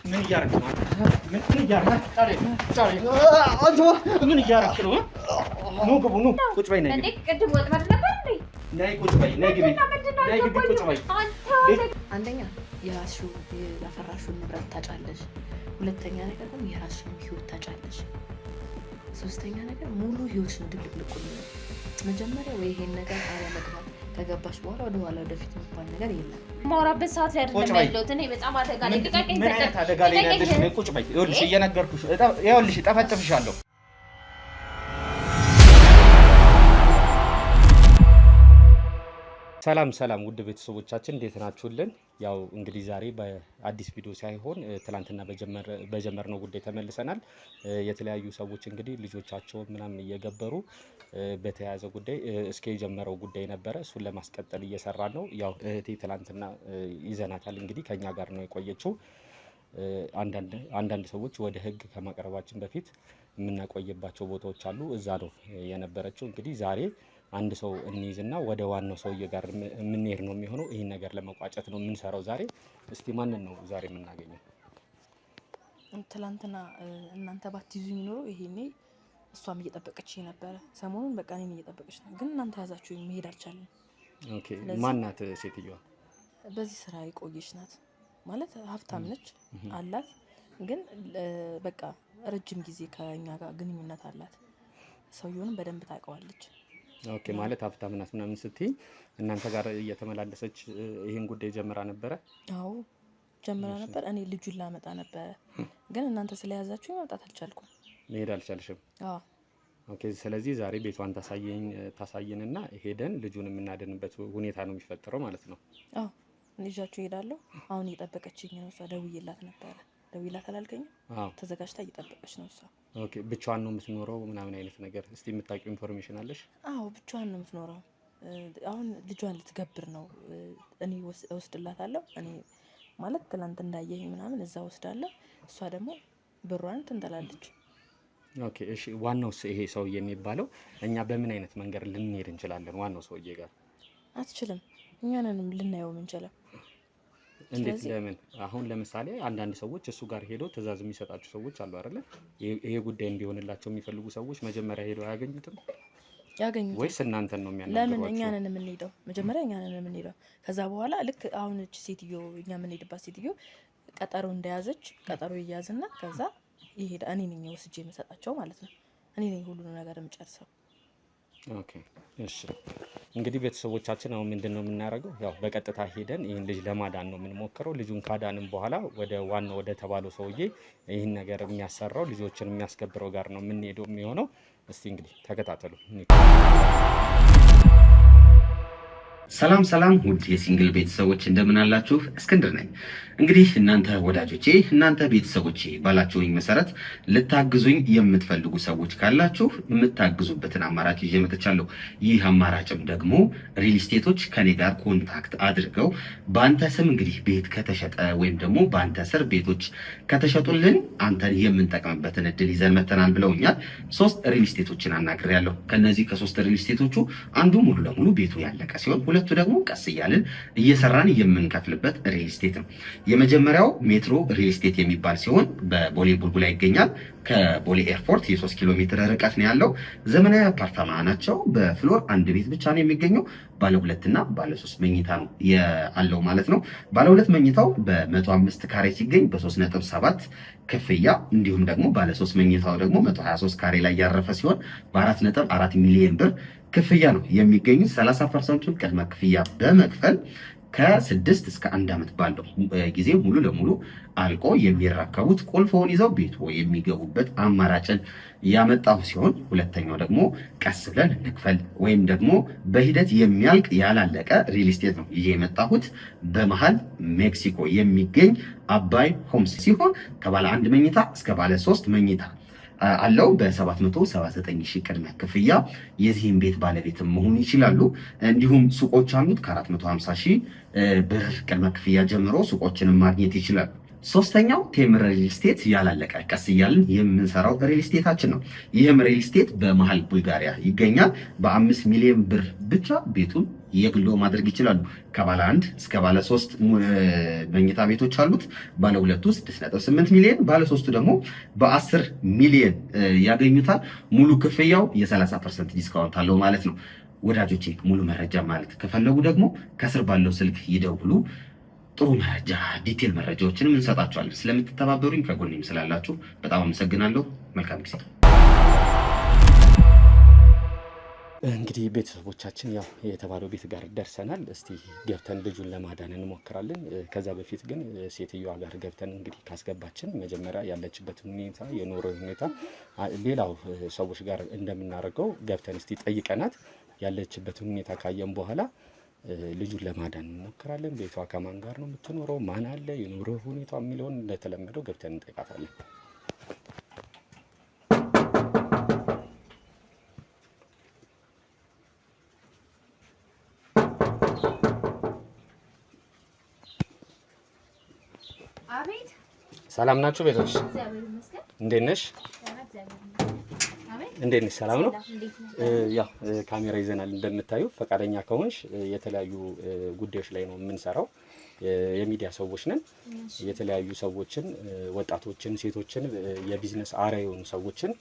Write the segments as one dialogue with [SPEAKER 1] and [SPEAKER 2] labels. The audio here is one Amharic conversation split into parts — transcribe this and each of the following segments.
[SPEAKER 1] ምን እያደረክ ነው? ምን እያደረክ ምን እያደረክ ነው? ኑ ግቡ፣ ኑ ቁጭ በይ። ነይ
[SPEAKER 2] ቅድም ወጥመድ ነበር እንዴ?
[SPEAKER 1] ነይ ቁጭ በይ። ነይ ግቢ፣ ነይ ግቢ፣ ቁጭ በይ።
[SPEAKER 3] አንደኛ የራስሽው ያፈራሽውን ንብረት ታጫለሽ። ሁለተኛ ነገር ደግሞ የራስሽን ህይወት ታጫለሽ። ሶስተኛ ነገር ሙሉ ህይወትሽን ድብልቅልቁ ነው። መጀመሪያ ወይ ይሄን ነገር አለመግባት ከገባሽ በኋላ ወደ ኋላ ወደፊት የሚባል ነገር የለም። ማውራበት ሰዓት ላይ አይደለም ያለሁት እኔ በጣም አደጋ ላይ ልቀቀኝ።
[SPEAKER 1] ምን አይነት አደጋ ላይ ያለሽ? ነይ ቁጭ በይ። ይኸውልሽ እየነገርኩሽ፣ ይኸውልሽ ጠፈጥፍሻለሁ። ሰላም ውድ ቤተሰቦቻችን እንዴት ናችሁልን? ያው እንግዲህ ዛሬ በአዲስ ቪዲዮ ሳይሆን ትላንትና በጀመርነው ጉዳይ ተመልሰናል። የተለያዩ ሰዎች እንግዲህ ልጆቻቸውን ምናምን እየገበሩ በተያያዘ ጉዳይ እስከ የጀመረው ጉዳይ ነበረ። እሱን ለማስቀጠል እየሰራን ነው። ያው እህቴ ትላንትና ይዘናታል። እንግዲህ ከኛ ጋር ነው የቆየችው። አንዳንድ ሰዎች ወደ ህግ ከማቅረባችን በፊት የምናቆይባቸው ቦታዎች አሉ። እዛ ነው የነበረችው። እንግዲህ ዛሬ አንድ ሰው እንይዝና ወደ ዋናው ሰውዬ ጋር የምንሄድ ነው የሚሆነው። ይህን ነገር ለመቋጨት ነው የምንሰራው ዛሬ። እስቲ ማንን ነው ዛሬ የምናገኘው?
[SPEAKER 3] ትላንትና እናንተ ባትይዙኝ ኖሮ ይሄኔ እሷም እየጠበቀች ነበረ። ሰሞኑን በቃ እኔን እየጠበቀች ነው፣ ግን እናንተ ያዛችሁኝ መሄድ አልቻለም።
[SPEAKER 1] ኦኬ፣ ማን ናት ሴትዮዋ?
[SPEAKER 3] በዚህ ስራ የቆየች ናት ማለት ሀብታም ነች አላት፣ ግን በቃ ረጅም ጊዜ ከኛ ጋር ግንኙነት አላት። ሰውየውንም በደንብ ታውቀዋለች።
[SPEAKER 1] ኦኬ፣ ማለት ሀብታም ናት ምናምን ስትይ እናንተ ጋር እየተመላለሰች ይሄን ጉዳይ ጀምራ ነበረ? አዎ
[SPEAKER 3] ጀምራ ነበር። እኔ ልጁን ላመጣ ነበረ፣ ግን እናንተ ስለያዛችሁ መምጣት አልቻልኩም።
[SPEAKER 1] መሄድ አልቻልሽም?
[SPEAKER 3] አዎ።
[SPEAKER 1] ኦኬ፣ ስለዚህ ዛሬ ቤቷን ታሳየንና ሄደን ልጁን የምናድንበት ሁኔታ ነው የሚፈጠረው ማለት ነው?
[SPEAKER 3] አዎ፣ ልጃችሁ እሄዳለሁ። አሁን እየጠበቀችኝ ነው። እሷ ደውዬላት ነበረ። ደውዬላት አላልከኝም?
[SPEAKER 1] አዎ፣
[SPEAKER 3] ተዘጋጅታ እየጠበቀች ነው እሷ።
[SPEAKER 1] ኦኬ፣ ብቻዋን ነው የምትኖረው ምናምን አይነት ነገር? እስቲ የምታውቂው ኢንፎርሜሽን አለሽ?
[SPEAKER 3] አዎ፣ ብቻዋን ነው የምትኖረው። አሁን ልጇን ልትገብር ነው። እኔ እወስድላታለሁ። እኔ ማለት ትላንት እንዳየኝ ምናምን እዛ ወስዳለሁ። እሷ ደግሞ ብሯን ትንጠላለች።
[SPEAKER 1] ኦኬ፣ እሺ። ዋናው ይሄ ሰውዬ የሚባለው እኛ በምን አይነት መንገድ ልንሄድ እንችላለን? ዋናው ሰውዬ ጋር
[SPEAKER 3] አትችልም። እኛንንም ልናየው የምንችለው
[SPEAKER 1] እንዴት? ለምን? አሁን ለምሳሌ አንዳንድ ሰዎች እሱ ጋር ሄደው ትዕዛዝ የሚሰጣቸው ሰዎች አሉ አይደለ? ይሄ ጉዳይ እንዲሆንላቸው የሚፈልጉ ሰዎች መጀመሪያ ሄደው አያገኙትም?
[SPEAKER 3] ያገኙት
[SPEAKER 1] ወይስ እናንተን ነው የሚያናግሯቸው?
[SPEAKER 3] ለምን? እኛንን የምንሄደው መጀመሪያ እኛንን የምንሄደው። ከዛ በኋላ ልክ አሁን እቺ ሴትዮ እኛ የምንሄድባት ሴትዮ ቀጠሮ እንደያዘች ቀጠሮ ይያዝና ከዛ ይሄዳ። እኔ ነኝ ወስጄ የምሰጣቸው ማለት ነው። እኔ ነኝ ሁሉንም ነገር የምጨርሰው።
[SPEAKER 1] ኦኬ፣ እሺ። እንግዲህ ቤተሰቦቻችን አሁን ምንድነው የምናደርገው? ያው በቀጥታ ሄደን ይህን ልጅ ለማዳን ነው የምንሞክረው። ልጁን ካዳንም በኋላ ወደ ዋናው ወደ ተባለው ሰውዬ ይህን ነገር የሚያሰራው ልጆችን የሚያስከብረው ጋር ነው የምንሄደው የሚሆነው። እስቲ እንግዲህ ተከታተሉ።
[SPEAKER 4] ሰላም ውድ የሲንግል ቤተሰቦች እንደምን አላችሁ? እስክንድር ነኝ። እንግዲህ እናንተ ወዳጆቼ፣ እናንተ ቤተሰቦቼ ባላችሁኝ መሰረት ልታግዙኝ የምትፈልጉ ሰዎች ካላችሁ የምታግዙበትን አማራጭ ይዤ መጥቻለሁ። ይህ አማራጭም ደግሞ ሪል ስቴቶች ከኔ ጋር ኮንታክት አድርገው በአንተ ስም እንግዲህ ቤት ከተሸጠ ወይም ደግሞ በአንተ ስር ቤቶች ከተሸጡልን አንተን የምንጠቅምበትን እድል ይዘን መተናል ብለውኛል። 3 ሪል ስቴቶችን አናግሬያለሁ። ከነዚህ ከ3 ሪል ስቴቶቹ አንዱ ሙሉ ለሙሉ ቤቱ ያለቀ ሲሆን ሁለቱ ደግሞ ቀስ እያልን እየሰራን የምንከፍልበት ሪል ስቴት ነው። የመጀመሪያው ሜትሮ ሪል ስቴት የሚባል ሲሆን በቦሌ ቡልቡላ ይገኛል። ከቦሌ ኤርፖርት የ3 ኪሎ ሜትር ርቀት ነው ያለው። ዘመናዊ አፓርታማ ናቸው። በፍሎር 1 ቤት ብቻ ነው የሚገኘው። ባለ 2 እና ባለ 3 መኝታ ነው ያለው ማለት ነው። ባለ 2 መኝታው በ105 ካሬ ሲገኝ በ3.7 ክፍያ፣ እንዲሁም ደግሞ ባለ 3 መኝታው ደግሞ 123 ካሬ ላይ ያረፈ ሲሆን በ4.4 ሚሊዮን ብር ክፍያ ነው የሚገኙት። 30% ቅድመ ክፍያ በመክፈል ከ6 እስከ 1 ዓመት ባለው ጊዜ ሙሉ ለሙሉ አልቆ የሚረከቡት ቁልፎውን ይዘው ቤቱ የሚገቡበት አማራጭን ያመጣው ሲሆን፣ ሁለተኛው ደግሞ ቀስ ብለን እንክፈል ወይም ደግሞ በሂደት የሚያልቅ ያላለቀ ሪል ስቴት ነው ይዤ የመጣሁት። በመሃል ሜክሲኮ የሚገኝ አባይ ሆምስ ሲሆን ከባለ 1 መኝታ እስከ ባለ 3 መኝታ አለው። በ779 ሺህ ቅድመ ክፍያ የዚህን ቤት ባለቤትም መሆን ይችላሉ። እንዲሁም ሱቆች አሉት። ከ450 ሺህ ብር ቅድመ ክፍያ ጀምሮ ሱቆችንም ማግኘት ይችላሉ። ሶስተኛው ቴምር ሪል ስቴት ያላለቀ ቀስ እያልን የምንሰራው ሪል ስቴታችን ነው። ይህም ሪል ስቴት በመሃል ቡልጋሪያ ይገኛል። በ5 ሚሊዮን ብር ብቻ ቤቱን የግሎ ማድረግ ይችላሉ። ከባለ 1 እስከ ባለ 3 መኝታ ቤቶች አሉት። ባለ 2 6.8 ሚሊዮን፣ ባለ 3 ደግሞ በ10 ሚሊዮን ያገኙታል። ሙሉ ክፍያው የ30% ዲስካውንት አለው ማለት ነው። ወዳጆቼ ሙሉ መረጃ ማለት ከፈለጉ ደግሞ ከስር ባለው ስልክ ይደውሉ። ጥሩ መረጃ ዲቴል መረጃዎችንም እንሰጣችኋለን። ስለምትተባበሩኝ ከጎኔም ስላላችሁ በጣም አመሰግናለሁ። መልካም ጊዜ።
[SPEAKER 1] እንግዲህ ቤተሰቦቻችን ያው የተባለው ቤት ጋር ደርሰናል። እስቲ ገብተን ልጁን ለማዳን እንሞክራለን። ከዛ በፊት ግን ሴትዮዋ ጋር ገብተን እንግዲህ ካስገባችን መጀመሪያ ያለችበትን ሁኔታ፣ የኑሮ ሁኔታ ሌላው ሰዎች ጋር እንደምናደርገው ገብተን እስቲ ጠይቀናት ያለችበትን ሁኔታ ካየን በኋላ ልጁን ለማዳን እንሞክራለን። ቤቷ ከማን ጋር ነው የምትኖረው፣ ማን አለ፣ የኑሮ ሁኔታ የሚለውን እንደተለመደው ገብተን እንጠይቃታለን።
[SPEAKER 3] አቤት።
[SPEAKER 1] ሰላም ናችሁ ቤቶች? እንዴት ነሽ? እንዴት ነሽ? ሰላም ነው። ያው ካሜራ ይዘናል እንደምታዩ። ፈቃደኛ ከሆንሽ የተለያዩ ጉዳዮች ላይ ነው የምንሰራው። የሚዲያ ሰዎች ነን። የተለያዩ ሰዎችን፣ ወጣቶችን፣ ሴቶችን፣ የቢዝነስ አርአያ የሆኑ ሰዎችን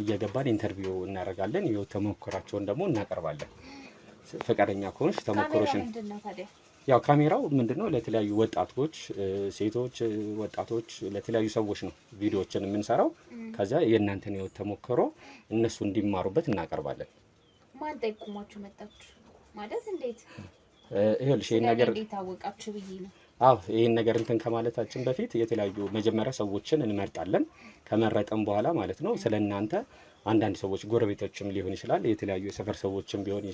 [SPEAKER 1] እየገባን ኢንተርቪው እናደርጋለን። ይኸው ተሞክሯቸውን ደግሞ እናቀርባለን። ፈቃደኛ ከሆንሽ ተሞክሮሽን ያው ካሜራው ምንድነው ለተለያዩ ወጣቶች፣ ሴቶች፣ ወጣቶች ለተለያዩ ሰዎች ነው ቪዲዮዎችን የምንሰራው። ከዛ የእናንተን ህይወት ተሞክሮ እነሱ እንዲማሩበት እናቀርባለን።
[SPEAKER 3] ማን ጠይቁማችሁ መጣችሁ ማለት እንዴት?
[SPEAKER 1] ይኸውልሽ ይሄን ነገር
[SPEAKER 3] እንዴት ታወቃችሁ ብዬ ነው።
[SPEAKER 1] አዎ ይሄን ነገር እንትን ከማለታችን በፊት የተለያዩ መጀመሪያ ሰዎችን እንመርጣለን። ከመረጠን በኋላ ማለት ነው ስለእናንተ አንዳንድ ሰዎች ጎረቤቶችም ሊሆን ይችላል፣ የተለያዩ የሰፈር ሰዎችም ሊሆን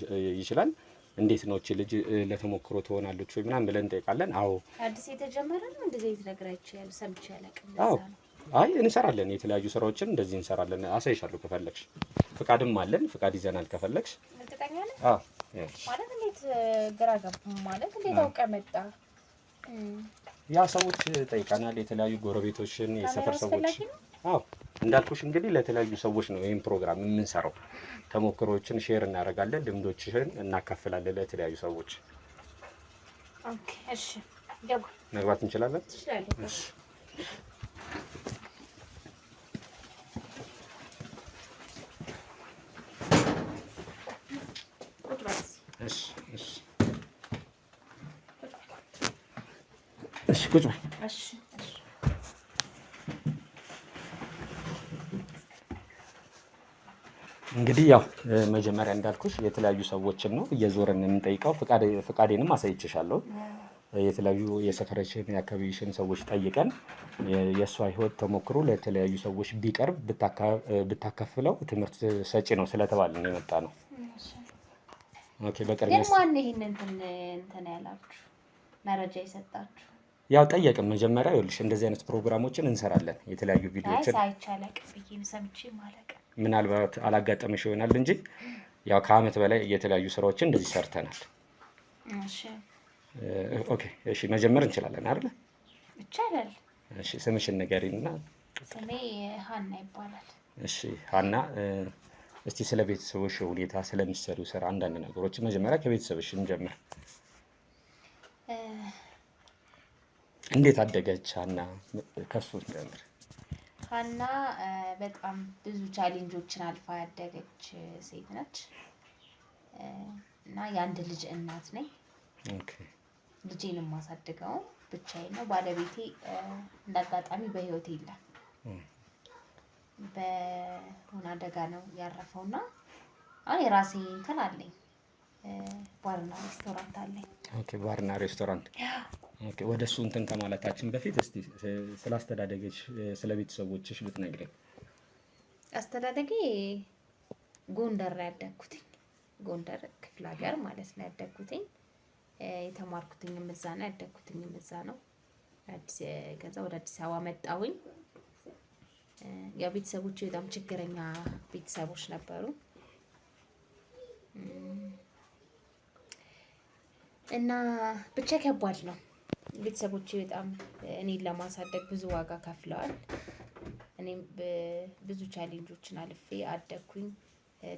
[SPEAKER 1] ይችላል። እንዴት ነው እቺ ልጅ ለተሞክሮ ትሆናለች ወይ ምናምን ብለን እንጠይቃለን። አዎ
[SPEAKER 3] አዲስ የተጀመረ ነው እንደዚህ የተነገራችሁ ያለ ሰምቼ አላውቅም።
[SPEAKER 1] አዎ አይ እንሰራለን፣ የተለያዩ ስራዎችን እንደዚህ እንሰራለን። አሳይሻለሁ ከፈለግሽ። ፍቃድም አለን፣ ፍቃድ ይዘናል ከፈለግሽ።
[SPEAKER 3] እርግጠኛ ነኝ?
[SPEAKER 1] አዎ
[SPEAKER 3] ማለት እንዴት ግራ ገባ ማለት እንዴት አውቀ መጣ?
[SPEAKER 1] ያ ሰዎች ጠይቀናል፣ የተለያዩ ጎረቤቶችን፣ የሰፈር ሰዎች። አዎ እንዳልኩሽ እንግዲህ ለተለያዩ ሰዎች ነው ይሄን ፕሮግራም የምንሰራው። ተሞክሮዎችን ሼር እናደርጋለን፣ ልምዶችን እናካፍላለን ለተለያዩ ሰዎች።
[SPEAKER 3] ኦኬ እሺ፣ ገባ
[SPEAKER 1] መግባት እንችላለን?
[SPEAKER 3] እሺ
[SPEAKER 1] እሺ ቁጭ በይ።
[SPEAKER 3] እሺ
[SPEAKER 1] እንግዲህ ያው መጀመሪያ እንዳልኩሽ የተለያዩ ሰዎችን ነው እየዞረን የምንጠይቀው። ፍቃዴንም አሳይቼሻለሁ። የተለያዩ የሰፈረችን የአካባቢሽን ሰዎች ጠይቀን የእሷ ህይወት ተሞክሮ ለተለያዩ ሰዎች ቢቀርብ ብታካፍለው ትምህርት ሰጪ ነው ስለተባልን የመጣ ነው። ኦኬ በቅድሚያ
[SPEAKER 3] ግን ማን ይሄንን እንትን ያላችሁ መረጃ ይሰጣችሁ?
[SPEAKER 1] ያው ጠየቅን መጀመሪያ። ይኸውልሽ እንደዚህ አይነት ፕሮግራሞችን እንሰራለን፣ የተለያዩ ቪዲዮዎችን።
[SPEAKER 3] አይ ሳይቻለቅ ብዬሽ ሰምቼ ማለቅ
[SPEAKER 1] ምናልባት አላጋጠመሽ ይሆናል እንጂ ያው ከአመት በላይ የተለያዩ ስራዎችን እንደዚህ ሰርተናል።
[SPEAKER 3] እሺ
[SPEAKER 1] ኦኬ እሺ መጀመር እንችላለን አይደል?
[SPEAKER 3] ይቻላል።
[SPEAKER 1] እሺ ስምሽን ንገሪና።
[SPEAKER 3] ስሜ ሀና ይባላል።
[SPEAKER 1] እሺ ሀና፣ እስቲ ስለ ቤተሰብሽ ሁኔታ፣ ስለሚሰሩ ስራ አንዳንድ ነገሮች መጀመሪያ ከቤተሰብሽ እንጀምር። እንዴት አደገች ሀና? ከሱ እንጀምር።
[SPEAKER 3] ሀና በጣም ብዙ ቻሌንጆችን አልፋ ያደገች ሴት ነች እና የአንድ ልጅ እናት ነኝ።
[SPEAKER 1] ኦኬ
[SPEAKER 3] ልጄን የማሳድገው ብቻዬን ነው። ባለቤቴ እንዳጋጣሚ በህይወት የለም። በሆነ አደጋ ነው ያረፈውና አሁን የራሴ እንትን አለኝ፣ ባርና ሬስቶራንት አለኝ።
[SPEAKER 1] ኦኬ ባርና ሬስቶራንት። ኦኬ ወደ እሱ እንትን ከማለታችን በፊት እስቲ ስለ አስተዳደገች ስለ ቤተሰቦችሽ ብትነግሪኝ።
[SPEAKER 3] አስተዳደጌ ጎንደር ነው ያደግኩትኝ። ጎንደር ክፍለ ሀገር ማለት ነው ያደግኩትኝ። የተማርኩትኝም እዛ ነው ያደግኩትኝም እዛ ነው። ከዛ ወደ አዲስ አበባ መጣሁኝ። ያው ቤተሰቦቼ በጣም ችግረኛ ቤተሰቦች ነበሩ እና ብቻ ከባድ ነው
[SPEAKER 2] ቤተሰቦቼ በጣም እኔን ለማሳደግ ብዙ ዋጋ ከፍለዋል። እኔም ብዙ ቻሌንጆችን አልፌ አደግኩኝ፣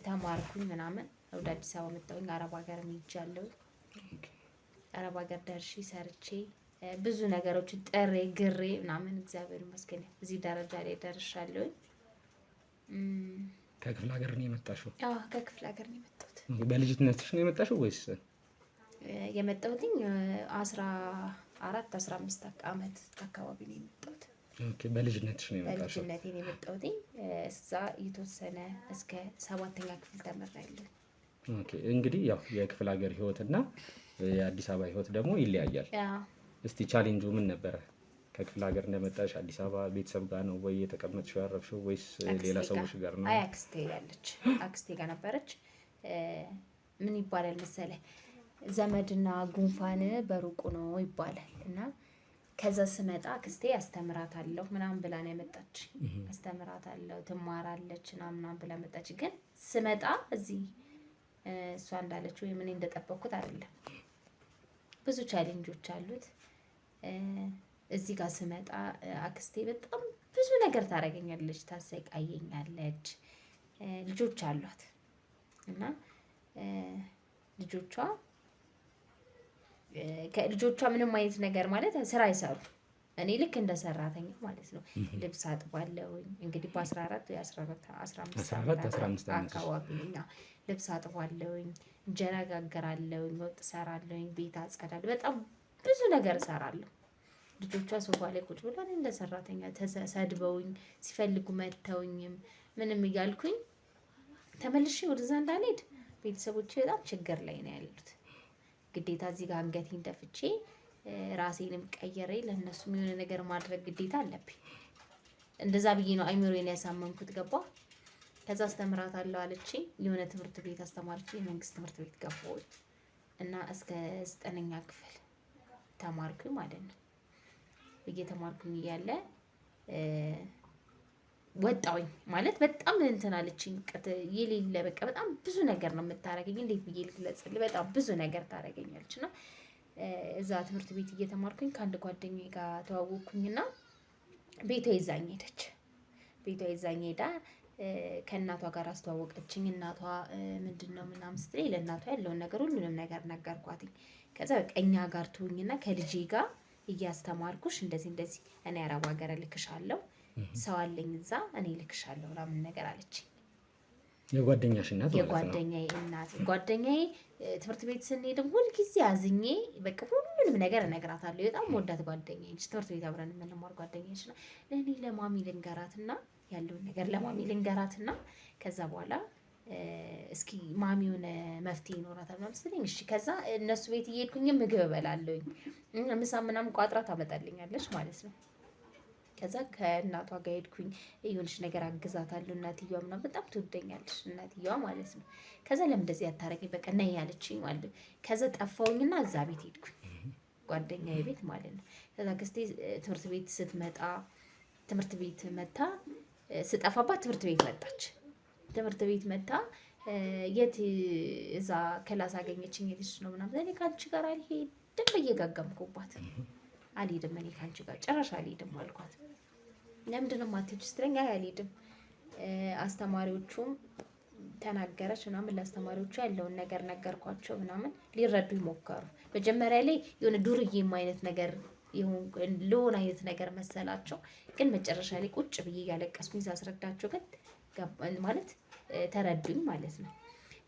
[SPEAKER 2] ተማርኩኝ ምናምን ወደ አዲስ አበባ መጣሁኝ። አረብ ሀገር ሄጃለሁ። አረብ ሀገር ደርሼ ሰርቼ ብዙ ነገሮችን ጥሬ ግሬ ምናምን እግዚአብሔር ይመስገን እዚህ ደረጃ ላይ ደርሻለሁኝ።
[SPEAKER 1] ከክፍለ ሀገር ነው የመጣሽው?
[SPEAKER 2] አዎ ከክፍለ ሀገር ነው የመጣሁት።
[SPEAKER 1] በልጅነትሽ ነው የመጣሽው ወይስ?
[SPEAKER 2] የመጣሁትኝ 14-15 ዓመት አካባቢ ነው የመጣሁት።
[SPEAKER 1] ኦኬ በልጅነትሽ ነው የመጣሽው?
[SPEAKER 2] በልጅነቴ ነው የመጣሁትኝ። እዛ የተወሰነ እስከ 7ኛ ክፍል ተመራለሁ።
[SPEAKER 1] ኦኬ እንግዲህ ያው የክፍለ ሀገር ህይወትና የአዲስ አበባ ህይወት ደግሞ ይለያያል። እስቲ ቻሌንጁ ምን ነበረ? ከክፍለ ሀገር እንደመጣሽ አዲስ አበባ ቤተሰብ ጋር ነው ወይ የተቀመጥሽው ያረፍሽው ወይስ ሌላ ሰዎች ጋር ነው?
[SPEAKER 2] አይ አክስቴ ያለች አክስቴ ጋር ነበረች። ምን ይባላል መሰለ ዘመድና ጉንፋን በሩቁ ነው ይባላል። እና ከዛ ስመጣ አክስቴ አስተምራታለሁ ምናምን ብላ ነው ያመጣች። አስተምራታለሁ ትማራለች ምናምን ብላ መጣች። ግን ስመጣ እዚህ እሷ እንዳለችው ወይ ምን እንደጠበቅኩት አይደለም። ብዙ ቻሌንጆች አሉት። እዚህ ጋር ስመጣ አክስቴ በጣም ብዙ ነገር ታደርገኛለች፣ ታሰቃየኛለች። ልጆች አሏት እና ልጆቿ ምንም አይነት ነገር ማለት ስራ አይሰሩ። እኔ ልክ እንደ ሰራተኛ ማለት ነው። ልብስ አጥባለሁኝ እንግዲህ በ14 15 አካባቢ ነው። ልብስ አጥባለሁኝ፣ እንጀራ ጋገራለሁኝ፣ ወጥ ሰራለሁኝ፣ ቤት አጸዳለሁ። በጣም ብዙ ነገር እሰራለሁ። ልጆቿ ሶፋ ላይ ቁጭ ብለው እኔ እንደ ሰራተኛ ተሰድበውኝ ሲፈልጉ መተውኝም ምንም እያልኩኝ ተመልሼ ወደዛ እንዳልሄድ ቤተሰቦቼ በጣም ችግር ላይ ነው ያሉት። ግዴታ እዚህ ጋር አንገቴን ደፍቼ ራሴንም ቀየሬ ለእነሱም የሆነ ነገር ማድረግ ግዴታ አለብኝ። እንደዛ ብዬ ነው አይምሮዬን ያሳመንኩት። ገባ። ከዛ አስተምራታለሁ አለችኝ። የሆነ ትምህርት ቤት አስተማረችኝ። የመንግስት ትምህርት ቤት ገባሁኝ እና እስከ 9ኛ ክፍል ተማርኩኝ ማለት ነው። እየተማርኩኝ እያለ ወጣሁኝ ማለት በጣም እንትን አለችኝ። የሌለ በቃ በጣም ብዙ ነገር ነው የምታረገኝ። እንዴት ብዬ ልግለጽልህ? በጣም ብዙ ነገር ታረገኛለች። እና እዛ ትምህርት ቤት እየተማርኩኝ ከአንድ ጓደኛዬ ጋር ተዋወቅኩኝና ቤቷ ይዛኝ ሄደች። ቤቷ ይዛኝ ሄዳ ከእናቷ ጋር አስተዋወቀችኝ። እናቷ ምንድነው ምናምን ስትለኝ ለእናቷ ያለውን ነገር ሁሉንም ነገር ነገርኳትኝ። ከዛ በቃ እኛ ጋር ትሁኝና ከልጄ ጋር እያስተማርኩሽ እንደዚህ እኔ አረብ ሀገር እልክሻለሁ፣ ሰው አለኝ እዛ እኔ እልክሻለሁ ምናምን ነገር አለችኝ።
[SPEAKER 1] የጓደኛሽ እናት?
[SPEAKER 2] የጓደኛዬ እናት። ጓደኛዬ ትምህርት ቤት ስንሄድም ሁልጊዜ አዝኜ በቃ ሁሉንም ነገር እነግራታለሁ። በጣም ወዳት ጓደኛዬ ነች። ትምህርት ቤት አብረን የምንማር ጓደኛዬ ነች። ለእኔ ለማሚ ልንገራትና ያለውን ነገር ለማሚ ልንገራትና ከዛ በኋላ እስኪ ማሚ የሆነ መፍትሄ ይኖራታል ምናምን ስትለኝ እሺ። ከዛ እነሱ ቤት እየሄድኩኝ ምግብ እበላለሁኝ። ምሳ ምናምን ቋጥራ ታመጣልኛለች ማለት ነው። ከዛ ከእናቷ ጋር ሄድኩኝ። የሆነች ነገር አግዛታለሁ። እናትየዋ ምናምን በጣም ትወደኛለች እናትየዋ ማለት ነው። ከዛ ለምን እንደዚህ አታረገኝ በቃ ነይ ያለችኝ ማለት ነው። ከዛ ጠፋሁኝና እዛ ቤት ሄድኩኝ፣ ጓደኛዬ ቤት ማለት ነው። ከዛ ክስቴ ትምህርት ቤት ስትመጣ ትምህርት ቤት መታ ስጠፋባት ትምህርት ቤት መጣች። ትምህርት ቤት መታ የት እዛ ክላስ አገኘችኝ። የልጅ ነው ምናምን እኔ ከአንቺ ጋር አልሄድም እየጋገምኩባት አልሄድም፣ እኔ ከአንቺ ጋር ጭራሽ አልሄድም አልኳት። ለምንድን ነው የማትሄጂው ስትለኝ አይ አልሄድም። አስተማሪዎቹም ተናገረች ምናምን፣ ለአስተማሪዎቹ ያለውን ነገር ነገርኳቸው ምናምን፣ ሊረዱ ይሞከሩ። መጀመሪያ ላይ የሆነ ዱርዬም አይነት ነገር ለሆነ አይነት ነገር መሰላቸው። ግን መጨረሻ ላይ ቁጭ ብዬ እያለቀስኩኝ ሳስረዳቸው ግን ማለት ተረዱኝ ማለት ነው።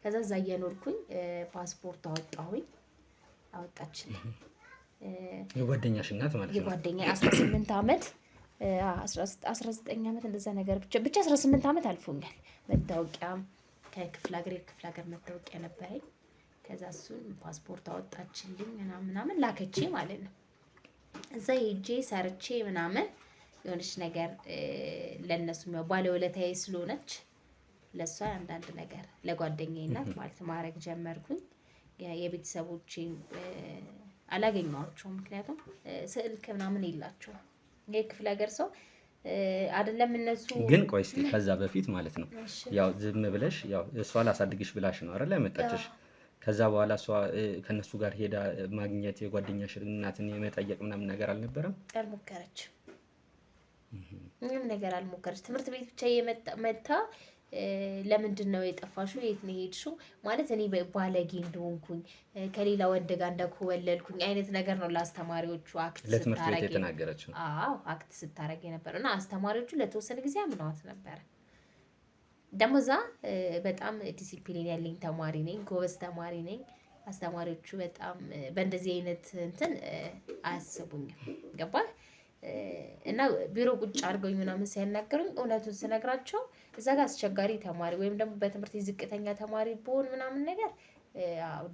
[SPEAKER 2] ከዛ እዛ እየኖርኩኝ ፓስፖርት አወጣችልኝ።
[SPEAKER 1] የጓደኛሽ እናት ማለት ነው?
[SPEAKER 2] የጓደኛ 18 ዓመት 19 ዓመት እንደዛ ነገር ብቻ 18 ዓመት አልፎኛል። መታወቂያም ከክፍለ ሀገር መታወቂያ ነበረኝ። ከዛ እሱን ፓስፖርት አወጣችልኝ ምናምን ላከቼ ማለት ነው። እዛ ሄጄ ሰርቼ ምናምን የሆነች ነገር ለነሱ ባለውለታዬ ስለሆነች ለሷ አንዳንድ ነገር ለጓደኛዬ እናት ማለት ማድረግ ጀመርኩኝ። የቤተሰቦቼን አላገኘኋቸውም፣ ምክንያቱም ስልክ ምናምን የላቸውም። የክፍለ ሀገር ሰው አይደለም እነሱ። ግን
[SPEAKER 1] ቆይ እስኪ ከዛ በፊት ማለት ነው ያው ዝም ብለሽ ያው እሷ ላሳድግሽ ብላሽ ነው አይደል ያመጣችሽ? ከዛ በኋላ እሷ ከነሱ ጋር ሄዳ ማግኘት የጓደኛሽ እናትን የመጠየቅ ምናምን ነገር አልነበረም?
[SPEAKER 2] አልሞከረችም። ምንም ነገር አልሞከረች። ትምህርት ቤት ብቻ መታ ለምንድን ነው የጠፋሽው? የት ነው የሄድሽው? ማለት እኔ ባለጌ እንደሆንኩኝ ከሌላ ወንድ ጋር እንደኮበለልኩኝ አይነት ነገር ነው ለአስተማሪዎቹ አክት
[SPEAKER 1] ለትምህርት ቤት የተናገረችው።
[SPEAKER 2] አዎ አክት ስታረግ ነበር እና አስተማሪዎቹ ለተወሰነ ጊዜ አምነዋት ነበር። ደግሞ እዛ በጣም ዲሲፕሊን ያለኝ ተማሪ ነኝ፣ ጎበዝ ተማሪ ነኝ። አስተማሪዎቹ በጣም በእንደዚህ አይነት እንትን አያስቡኝም። ገባህ? እና ቢሮ ቁጭ አድርገውኝ ምናምን ሲያናገሩኝ እውነቱን ስነግራቸው እዛ ጋር አስቸጋሪ ተማሪ ወይም ደግሞ በትምህርት ዝቅተኛ ተማሪ ብሆን ምናምን ነገር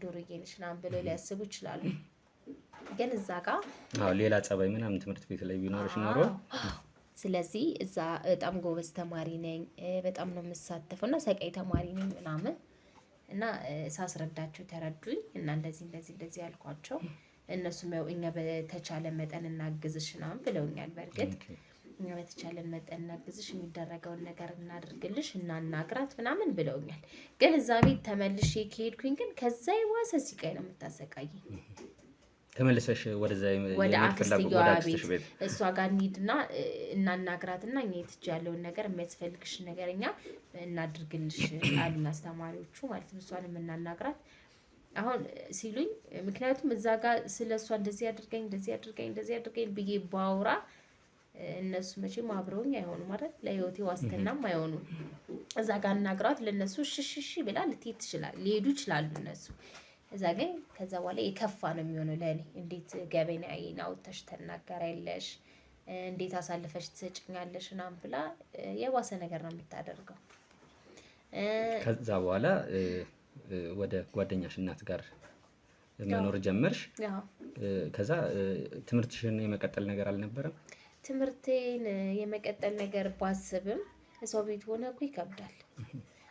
[SPEAKER 2] ዱርዬ ነሽ ምናምን ብለው ሊያስቡ ይችላሉ። ግን እዛ ጋር
[SPEAKER 1] ሌላ ጸባይ ምናምን ትምህርት ቤት ላይ ቢኖርሽ ኖሮ
[SPEAKER 2] ስለዚህ እዛ በጣም ጎበዝ ተማሪ ነኝ፣ በጣም ነው የምሳተፈው እና ሰቃይ ተማሪ ነኝ ምናምን እና ሳስረዳቸው ተረዱኝ እና እንደዚህ ያልኳቸው እነሱም ያው እኛ በተቻለ መጠን እናግዝሽ ምናምን ብለውኛል። በእርግጥ እኛ በተቻለን መጠን እናግዝሽ፣ የሚደረገውን ነገር እናድርግልሽ፣ እናናግራት ምናምን ብለውኛል። ግን እዛ ቤት ተመልሼ ከሄድኩኝ ግን ከዛ የዋሰ ሲቃይ ነው የምታሰቃየኝ።
[SPEAKER 1] ተመልሰሽ ወደ
[SPEAKER 2] አክስትየዋ ቤት እሷ ጋር እንሂድና እናናግራትና እኛ የትጅ ያለውን ነገር የሚያስፈልግሽ ነገር እኛ እናድርግልሽ አሉን አስተማሪዎቹ ማለት ነው። እሷን የምናናግራት አሁን ሲሉኝ ምክንያቱም እዛ ጋር ስለ እሷ እንደዚህ አድርገኝ ብዬ ባውራ እነሱ መቼም አብረውኝ አይሆኑም አይደል? ለህይወቴ ዋስትናም አይሆኑም። እዛ ጋር እናግራት ለነሱ ሽሽሽ ብላ ሊሄዱ ይችላሉ እነሱ። እዛ ግን ከዛ በኋላ የከፋ ነው የሚሆነው ለእኔ። እንዴት ገበናዬን አውጥተሽ ትናገሪያለሽ? እንዴት አሳልፈሽ ትሰጭኛለሽ? ምናምን ብላ የባሰ ነገር ነው የምታደርገው።
[SPEAKER 1] ከዛ በኋላ ወደ ጓደኛሽ እናት ጋር መኖር ጀመርሽ። ከዛ ትምህርትሽን የመቀጠል ነገር አልነበረም?
[SPEAKER 2] ትምህርቴን የመቀጠል ነገር ባስብም ሰው ቤት ሆነ እኮ ይከብዳል።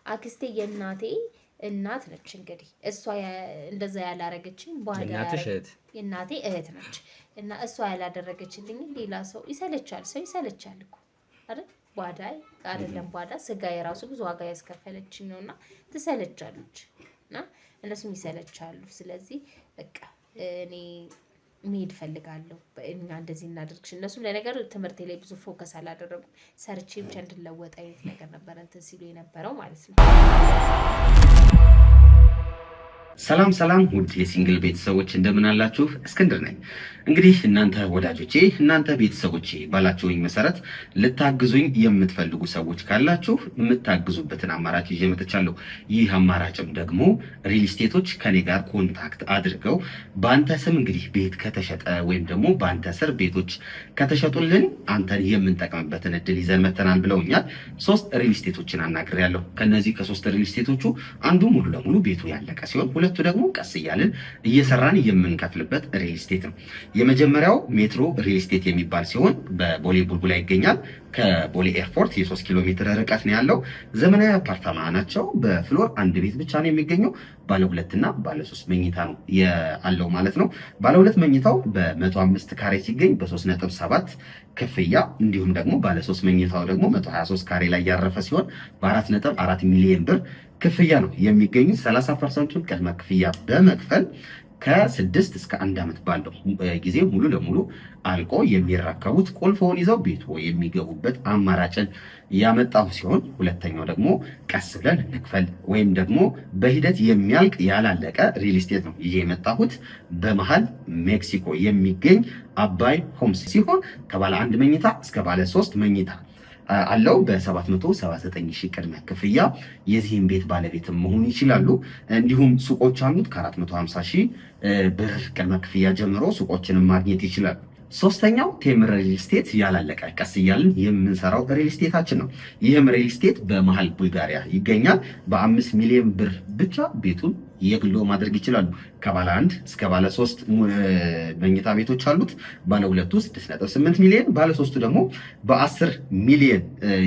[SPEAKER 2] አክስቴ የእናቴ እናት ነች። እንግዲህ እሷ እንደዛ ያላረገችኝ የእናቴ እህት ነች እና እሷ ያላደረገችልኝ ሌላ ሰው ይሰለቻል እኮ አይደል? ባዳ አይደለም ባዳ ስጋ የራሱ ብዙ ዋጋ ያስከፈለችኝ ነውና ትሰለቻለች እና እነሱም ይሰለቻሉ። ስለዚህ በቃ እኔ መሄድ ፈልጋለሁ፣ እኛ እንደዚህ እናድርግሽ። እነሱም ለነገሩ ትምህርቴ ላይ ብዙ ፎከስ አላደረጉም። ሰርቼ ብቻ እንድለወጥ አይነት ነገር ነበረ እንትን ሲሉ የነበረው ማለት ነው።
[SPEAKER 4] ሰላም ውድ የሲንግል ቤተሰቦች እንደምን አላችሁ? እስክንድር ነኝ። እንግዲህ እናንተ ወዳጆቼ፣ እናንተ ቤተሰቦቼ ባላችሁኝ መሰረት ልታግዙኝ የምትፈልጉ ሰዎች ካላችሁ የምታግዙበትን አማራጭ ይዤ መጥቻለሁ። ይህ አማራጭም ደግሞ ሪል ስቴቶች ከኔ ጋር ኮንታክት አድርገው በአንተ ስም እንግዲህ ቤት ከተሸጠ ወይም ደግሞ በአንተ ስር ቤቶች ከተሸጡልን አንተን የምንጠቀምበትን እድል ይዘን መተናል ብለውኛል። 3 ሪል ስቴቶችን አናግሬያለሁ። ከነዚህ ከ3 ሪል ስቴቶቹ አንዱ ሙሉ ለሙሉ ቤቱ ያለቀ ሲሆን ሁለቱ ደግሞ ቀስ እያልን እየሰራን የምንከፍልበት ሪል ስቴት ነው። የመጀመሪያው ሜትሮ ሪል ስቴት የሚባል ሲሆን በቦሌ ቡልቡላ ይገኛል። ከቦሌ ኤርፖርት የ3 ኪሎ ሜትር ርቀት ነው ያለው። ዘመናዊ አፓርታማ ናቸው። በፍሎር 1 ቤት ብቻ ነው የሚገኘው። ባለ 2 እና ባለ 3 መኝታ ነው ያለው ማለት ነው። ባለ 2 መኝታው በ105 ካሬ ሲገኝ በ3.7 ክፍያ፣ እንዲሁም ደግሞ ባለ 3 መኝታው ደግሞ 123 ካሬ ላይ ያረፈ ሲሆን በ4.4 ሚሊዮን ብር ክፍያ ነው የሚገኙት። 30% ቅድመ ክፍያ በመክፈል ከ6 እስከ 1 ዓመት ባለው ጊዜ ሙሉ ለሙሉ አልቆ የሚረከቡት ቁልፎውን ይዘው ቤቱ የሚገቡበት አማራጭን ያመጣው ሲሆን ሁለተኛው ደግሞ ቀስ ብለን እንክፈል ወይም ደግሞ በሂደት የሚያልቅ ያላለቀ ሪል ስቴት ነው ይዤ የመጣሁት። በመሃል ሜክሲኮ የሚገኝ አባይ ሆምስ ሲሆን ከባለ 1 መኝታ እስከ ባለ 3 መኝታ አለው። በ779 ሺህ ቅድመ ክፍያ የዚህን ቤት ባለቤት መሆን ይችላሉ። እንዲሁም ሱቆች አሉት። ከ450 ሺህ ብር ቅድመ ክፍያ ጀምሮ ሱቆችንም ማግኘት ይችላሉ። ሶስተኛው ቴምር ሪል ስቴት ያላለቀ ቀስ እያልን የምንሰራው ሪል ስቴታችን ነው። ይህም ሪል ስቴት በመሃል ቡልጋሪያ ይገኛል። በ5 ሚሊዮን ብር ብቻ ቤቱን የግሎ ማድረግ ይችላሉ። ከባለ 1 እስከ ባለ 3 መኝታ ቤቶች አሉት። ባለ 2 6.8 ሚሊዮን፣ ባለ 3 ደግሞ በ10 ሚሊዮን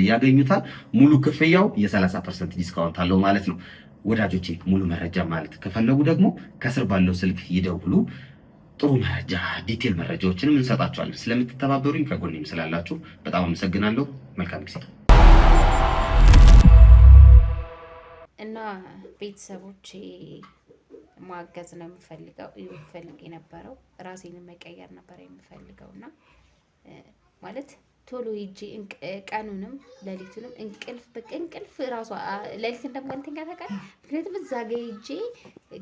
[SPEAKER 4] ያገኙታል። ሙሉ ክፍያው የ30% ዲስካውንት አለው ማለት ነው። ወዳጆቼ ሙሉ መረጃ ማለት ከፈለጉ ደግሞ ከስር ባለው ስልክ ይደውሉ። ጥሩ መረጃ ዲቴል መረጃዎችንም እንሰጣቸዋለን። ስለምትተባበሩኝ ከጎኔም ስላላችሁ በጣም አመሰግናለሁ። መልካም ጊዜ።
[SPEAKER 2] እና ቤተሰቦቼ ማገዝ ነው የምፈልግ የነበረው ራሴን መቀየር ነበር የምፈልገው እና ማለት ቶሎ ሂጄ ቀኑንም ሌሊቱንም እንቅልፍ ራሷ ሌሊት እንደማልተኛ ታውቃለህ። ምክንያቱም እዛ ጋ ሂጄ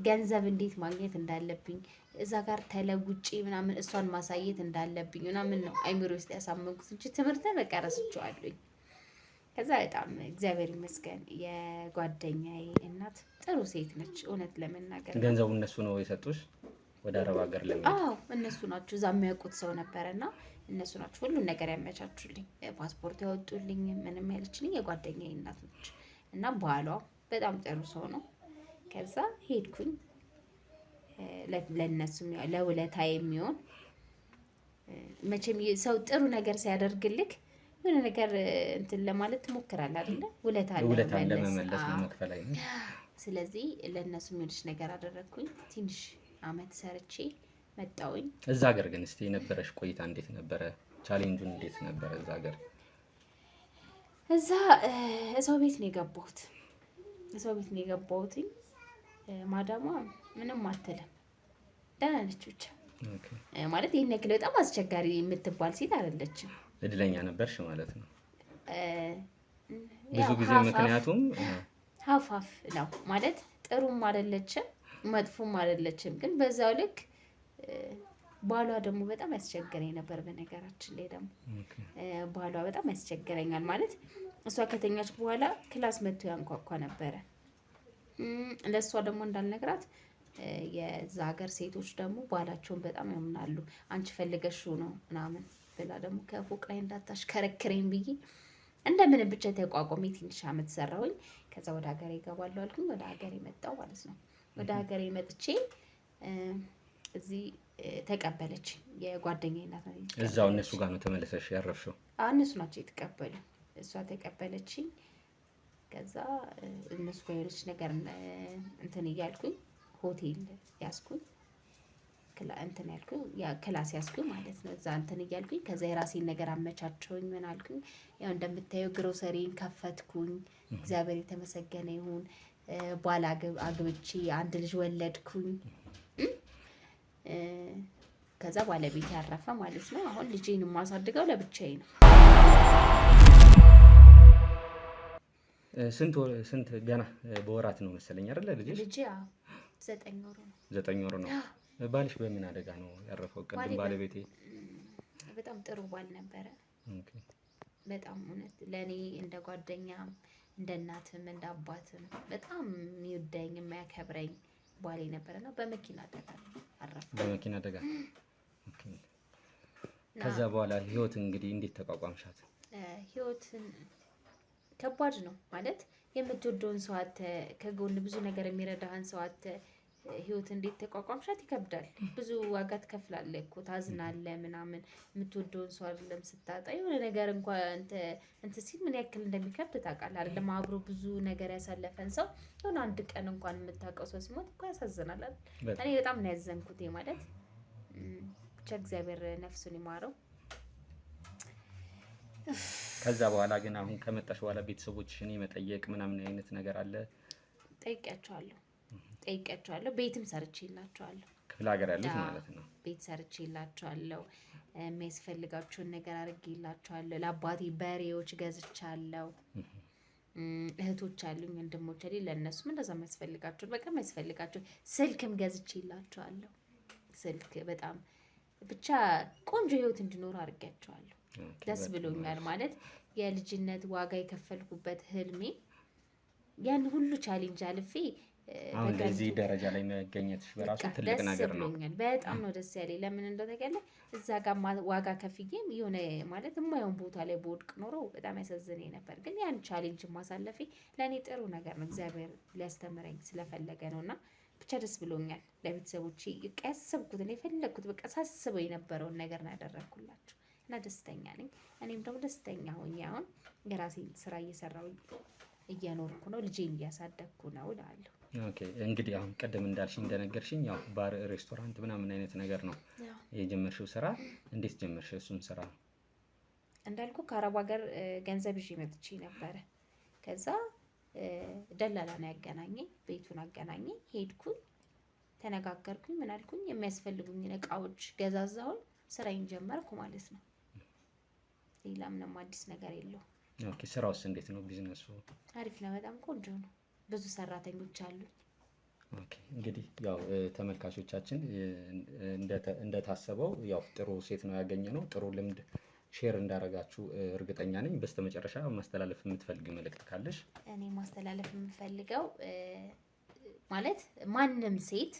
[SPEAKER 2] ገንዘብ እንዴት ማግኘት እንዳለብኝ እዛ ጋር ተለውጬ ምናምን እሷን ማሳየት እንዳለብኝ ምናምን ነው አይምሮ ውስጥ ያሳመንኩት እንጂ ትምህርትን በቃ ረስቼዋለሁኝ። ከዛ በጣም እግዚአብሔር ይመስገን የጓደኛዬ እናት ጥሩ ሴት ነች። እውነት ለመናገር
[SPEAKER 1] ገንዘቡ እነሱ ነው የሰጡሽ ወደ አረብ ሀገር ለመሄድ?
[SPEAKER 2] አዎ እነሱ ናቸው። እዛ የሚያውቁት ሰው ነበረና እነሱ ናቸው ሁሉን ነገር ያመቻቹልኝ። ፓስፖርት ያወጡልኝ ምንም ያለችልኝ የጓደኛዬ እናት ነች እና ባሏ በጣም ጥሩ ሰው ነው። ከዛ ሄድኩኝ። ለእነሱም ለውለታ የሚሆን መቼም ሰው ጥሩ ነገር ሲያደርግልክ የሆነ ነገር እንትን ለማለት ትሞክራለህ አይደለ? ውለታ ለመመለስ ለመክፈል አይደል? ስለዚህ ለእነሱ የሚሆንሽ ነገር አደረግኩኝ። ትንሽ አመት ሰርቼ መጣሁኝ።
[SPEAKER 1] እዛ ሀገር ግን እስቲ የነበረሽ ቆይታ እንዴት ነበረ? ቻሌንጁን እንዴት ነበረ እዛ ሀገር?
[SPEAKER 2] እዛ ሰው ቤት ነው የገባሁትኝ። ማዳሟ ምንም አትልም፣ ደህና ነች ብቻ ማለት ይህን ያክል በጣም አስቸጋሪ የምትባል ሴት አይደለችም።
[SPEAKER 1] እድለኛ ነበርሽ ማለት ነው ብዙ ጊዜ። ምክንያቱም
[SPEAKER 2] ሀፋፍ ነው ማለት ጥሩም አይደለችም መጥፎም አይደለችም፣ ግን በዛው ልክ ባሏ ደግሞ በጣም ያስቸግረኝ ነበር። በነገራችን ላይ ደግሞ ባሏ በጣም ያስቸግረኛል ማለት እሷ ከተኛች በኋላ ክላስ መጥቶ ያንኳኳ ነበረ። ለእሷ ደግሞ እንዳልነግራት የዛ ሀገር ሴቶች ደግሞ ባላቸውን በጣም ያምናሉ። አንቺ ፈልገሽው ነው ምናምን ብላ ደግሞ ከፎቅ ላይ እንዳታሽከረክረኝ ብዬ እንደምን ብቻ ተቋቋሚ ትንሽ አመት ሰራሁኝ። ከዛ ወደ ሀገሬ እገባለሁ አልኩኝ። ወደ ሀገሬ መጣሁ ማለት ነው። ወደ ሀገሬ መጥቼ እዚህ ተቀበለች የጓደኛዬ እናት ነው።
[SPEAKER 1] እዛው እነሱ ጋር ነው ተመለሰሽ ያረፍሽው?
[SPEAKER 2] እነሱ ናቸው የተቀበሉ። እሷ ተቀበለችኝ። ከዛ እነሱ ጋር የሆነች ነገር እንትን እያልኩኝ ሆቴል ያስኩኝ እንትን ያልኩኝ ክላስ ያስኩኝ ማለት ነው። እዛ እንትን እያልኩኝ ከዛ የራሴን ነገር አመቻቸውኝ። ምን አልኩኝ ያው እንደምታየው ግሮሰሪን ከፈትኩኝ። እግዚአብሔር የተመሰገነ ይሁን። ባል አግብቼ አንድ ልጅ ወለድኩኝ። ከዛ ባለቤት ያረፈ ማለት ነው። አሁን ልጄን የማሳድገው ለብቻዬ ነው።
[SPEAKER 1] ስንት ገና በወራት ነው መሰለኝ አይደለ ልጅ?
[SPEAKER 2] 9 ወሩ ነው።
[SPEAKER 1] 9 ወሩ ነው። ባልሽ በምን አደጋ ነው ያረፈው? ቅድም ባለቤቴ
[SPEAKER 2] በጣም ጥሩ ባል ነበረ። በጣም እውነት ለእኔ እንደ ጓደኛም እንደ እናትም እንደ አባትም በጣም የሚወደኝ የሚያከብረኝ ባሌ ነበረና በመኪና አደጋ አረፈ።
[SPEAKER 1] በመኪና አደጋ። ከዛ በኋላ ህይወት እንግዲህ እንዴት ተቋቋምሻት?
[SPEAKER 2] ህይወትን ከባድ ነው ማለት የምትወደውን ሰው አተ ከጎን ብዙ ነገር የሚረዳህን ሰው አተ ህይወት እንዴት ተቋቋምሻት? ይከብዳል። ብዙ ዋጋ ትከፍላለህ እኮ ታዝናለህ ምናምን። የምትወደውን ሰው አይደለም ስታጣ የሆነ ነገር እንኳን እንትን ሲል ምን ያክል እንደሚከብድ ታውቃለህ አይደለም? አብሮ ብዙ ነገር ያሳለፈን ሰው የሆነ አንድ ቀን እንኳን የምታውቀው ሰው ሲሞት እኮ ያሳዝናል አይደል? እኔ በጣም ነው ያዘንኩት ማለት ብቻ እግዚአብሔር ነፍሱን ይማረው።
[SPEAKER 1] ከዛ በኋላ ግን አሁን ከመጣሽ በኋላ ቤተሰቦችሽን የመጠየቅ ምናምን አይነት ነገር አለ? ጠይቄያቸዋለሁ። ቤትም ሰርቼላቸዋለሁ። ክፍለ ሀገር ያሉት ማለት ነው። ቤት
[SPEAKER 2] ሰርቼላቸዋለሁ። የሚያስፈልጋቸውን ነገር አድርጌላቸዋለሁ። ለአባቴ በሬዎች ገዝቻለሁ። እህቶች አሉኝ፣ ወንድሞች አሉኝ። ለእነሱም እንደዛ የሚያስፈልጋቸውን በቃ የሚያስፈልጋቸውን ስልክም ገዝቼላቸዋለሁ። ስልክ በጣም ብቻ ቆንጆ ህይወት እንዲኖሩ አድርጌያቸዋለሁ። ደስ ብሎኛል ማለት የልጅነት ዋጋ የከፈልኩበት ህልሜ ያን ሁሉ ቻሌንጅ አልፌ
[SPEAKER 1] አሁን በዚህ ደረጃ ላይ መገኘትሽ በራሱ ትልቅ ነገር ነው።
[SPEAKER 2] በጣም ነው ደስ ያለኝ። ለምን እንደተገለ እዛ ጋር ዋጋ ከፍዬም የሆነ ማለት የማይሆን ቦታ ላይ በወድቅ ኖሮ በጣም ያሳዝነኝ ነበር። ግን ያን ቻሌንጅ ማሳለፌ ለእኔ ጥሩ ነገር ነው። እግዚአብሔር ሊያስተምረኝ ስለፈለገ ነውና ብቻ ደስ ብሎኛል። ለቤተሰቦቼ ያሰብኩትን የፈለግኩት በቃ ሳስበው የነበረውን ነገር ነው ያደረግኩላቸው እና ደስተኛ ነኝ። እኔም ደግሞ ደስተኛ ሆኜ አሁን የራሴን ስራ እየሰራሁ እየኖርኩ ነው። ልጄን እያሳደግኩ ነው እላለሁ።
[SPEAKER 1] ኦኬ እንግዲህ አሁን ቀደም እንዳልሽኝ እንደነገርሽኝ ያው ባር ሬስቶራንት ምናምን አይነት ነገር ነው የጀመርሽው ስራ። እንዴት ጀመርሽ እሱን ስራ?
[SPEAKER 2] እንዳልኩ ከአረብ ሀገር ገንዘብ ይዤ መጥቼ ነበረ። ከዛ ደላላ ነው ያገናኘኝ፣ ቤቱን አገናኘኝ። ሄድኩኝ ተነጋገርኩኝ። ምን አልኩኝ? የሚያስፈልጉኝን እቃዎች ገዛዛሁኝ፣ ስራዬን ጀመርኩ ማለት ነው። ሌላ ምንም አዲስ ነገር የለውም።
[SPEAKER 1] ኦኬ። ስራውስ እንዴት ነው? ቢዝነሱ
[SPEAKER 2] አሪፍ ነው፣ በጣም ቆንጆ ነው። ብዙ ሰራተኞች አሉ።
[SPEAKER 1] ኦኬ። እንግዲህ ያው ተመልካቾቻችን እንደታሰበው ያው ጥሩ ሴት ነው ያገኘነው። ጥሩ ልምድ ሼር እንዳረጋችሁ እርግጠኛ ነኝ። በስተመጨረሻ ማስተላለፍ የምትፈልግ መልእክት ካለሽ?
[SPEAKER 2] እኔ ማስተላለፍ የምፈልገው ማለት ማንም ሴት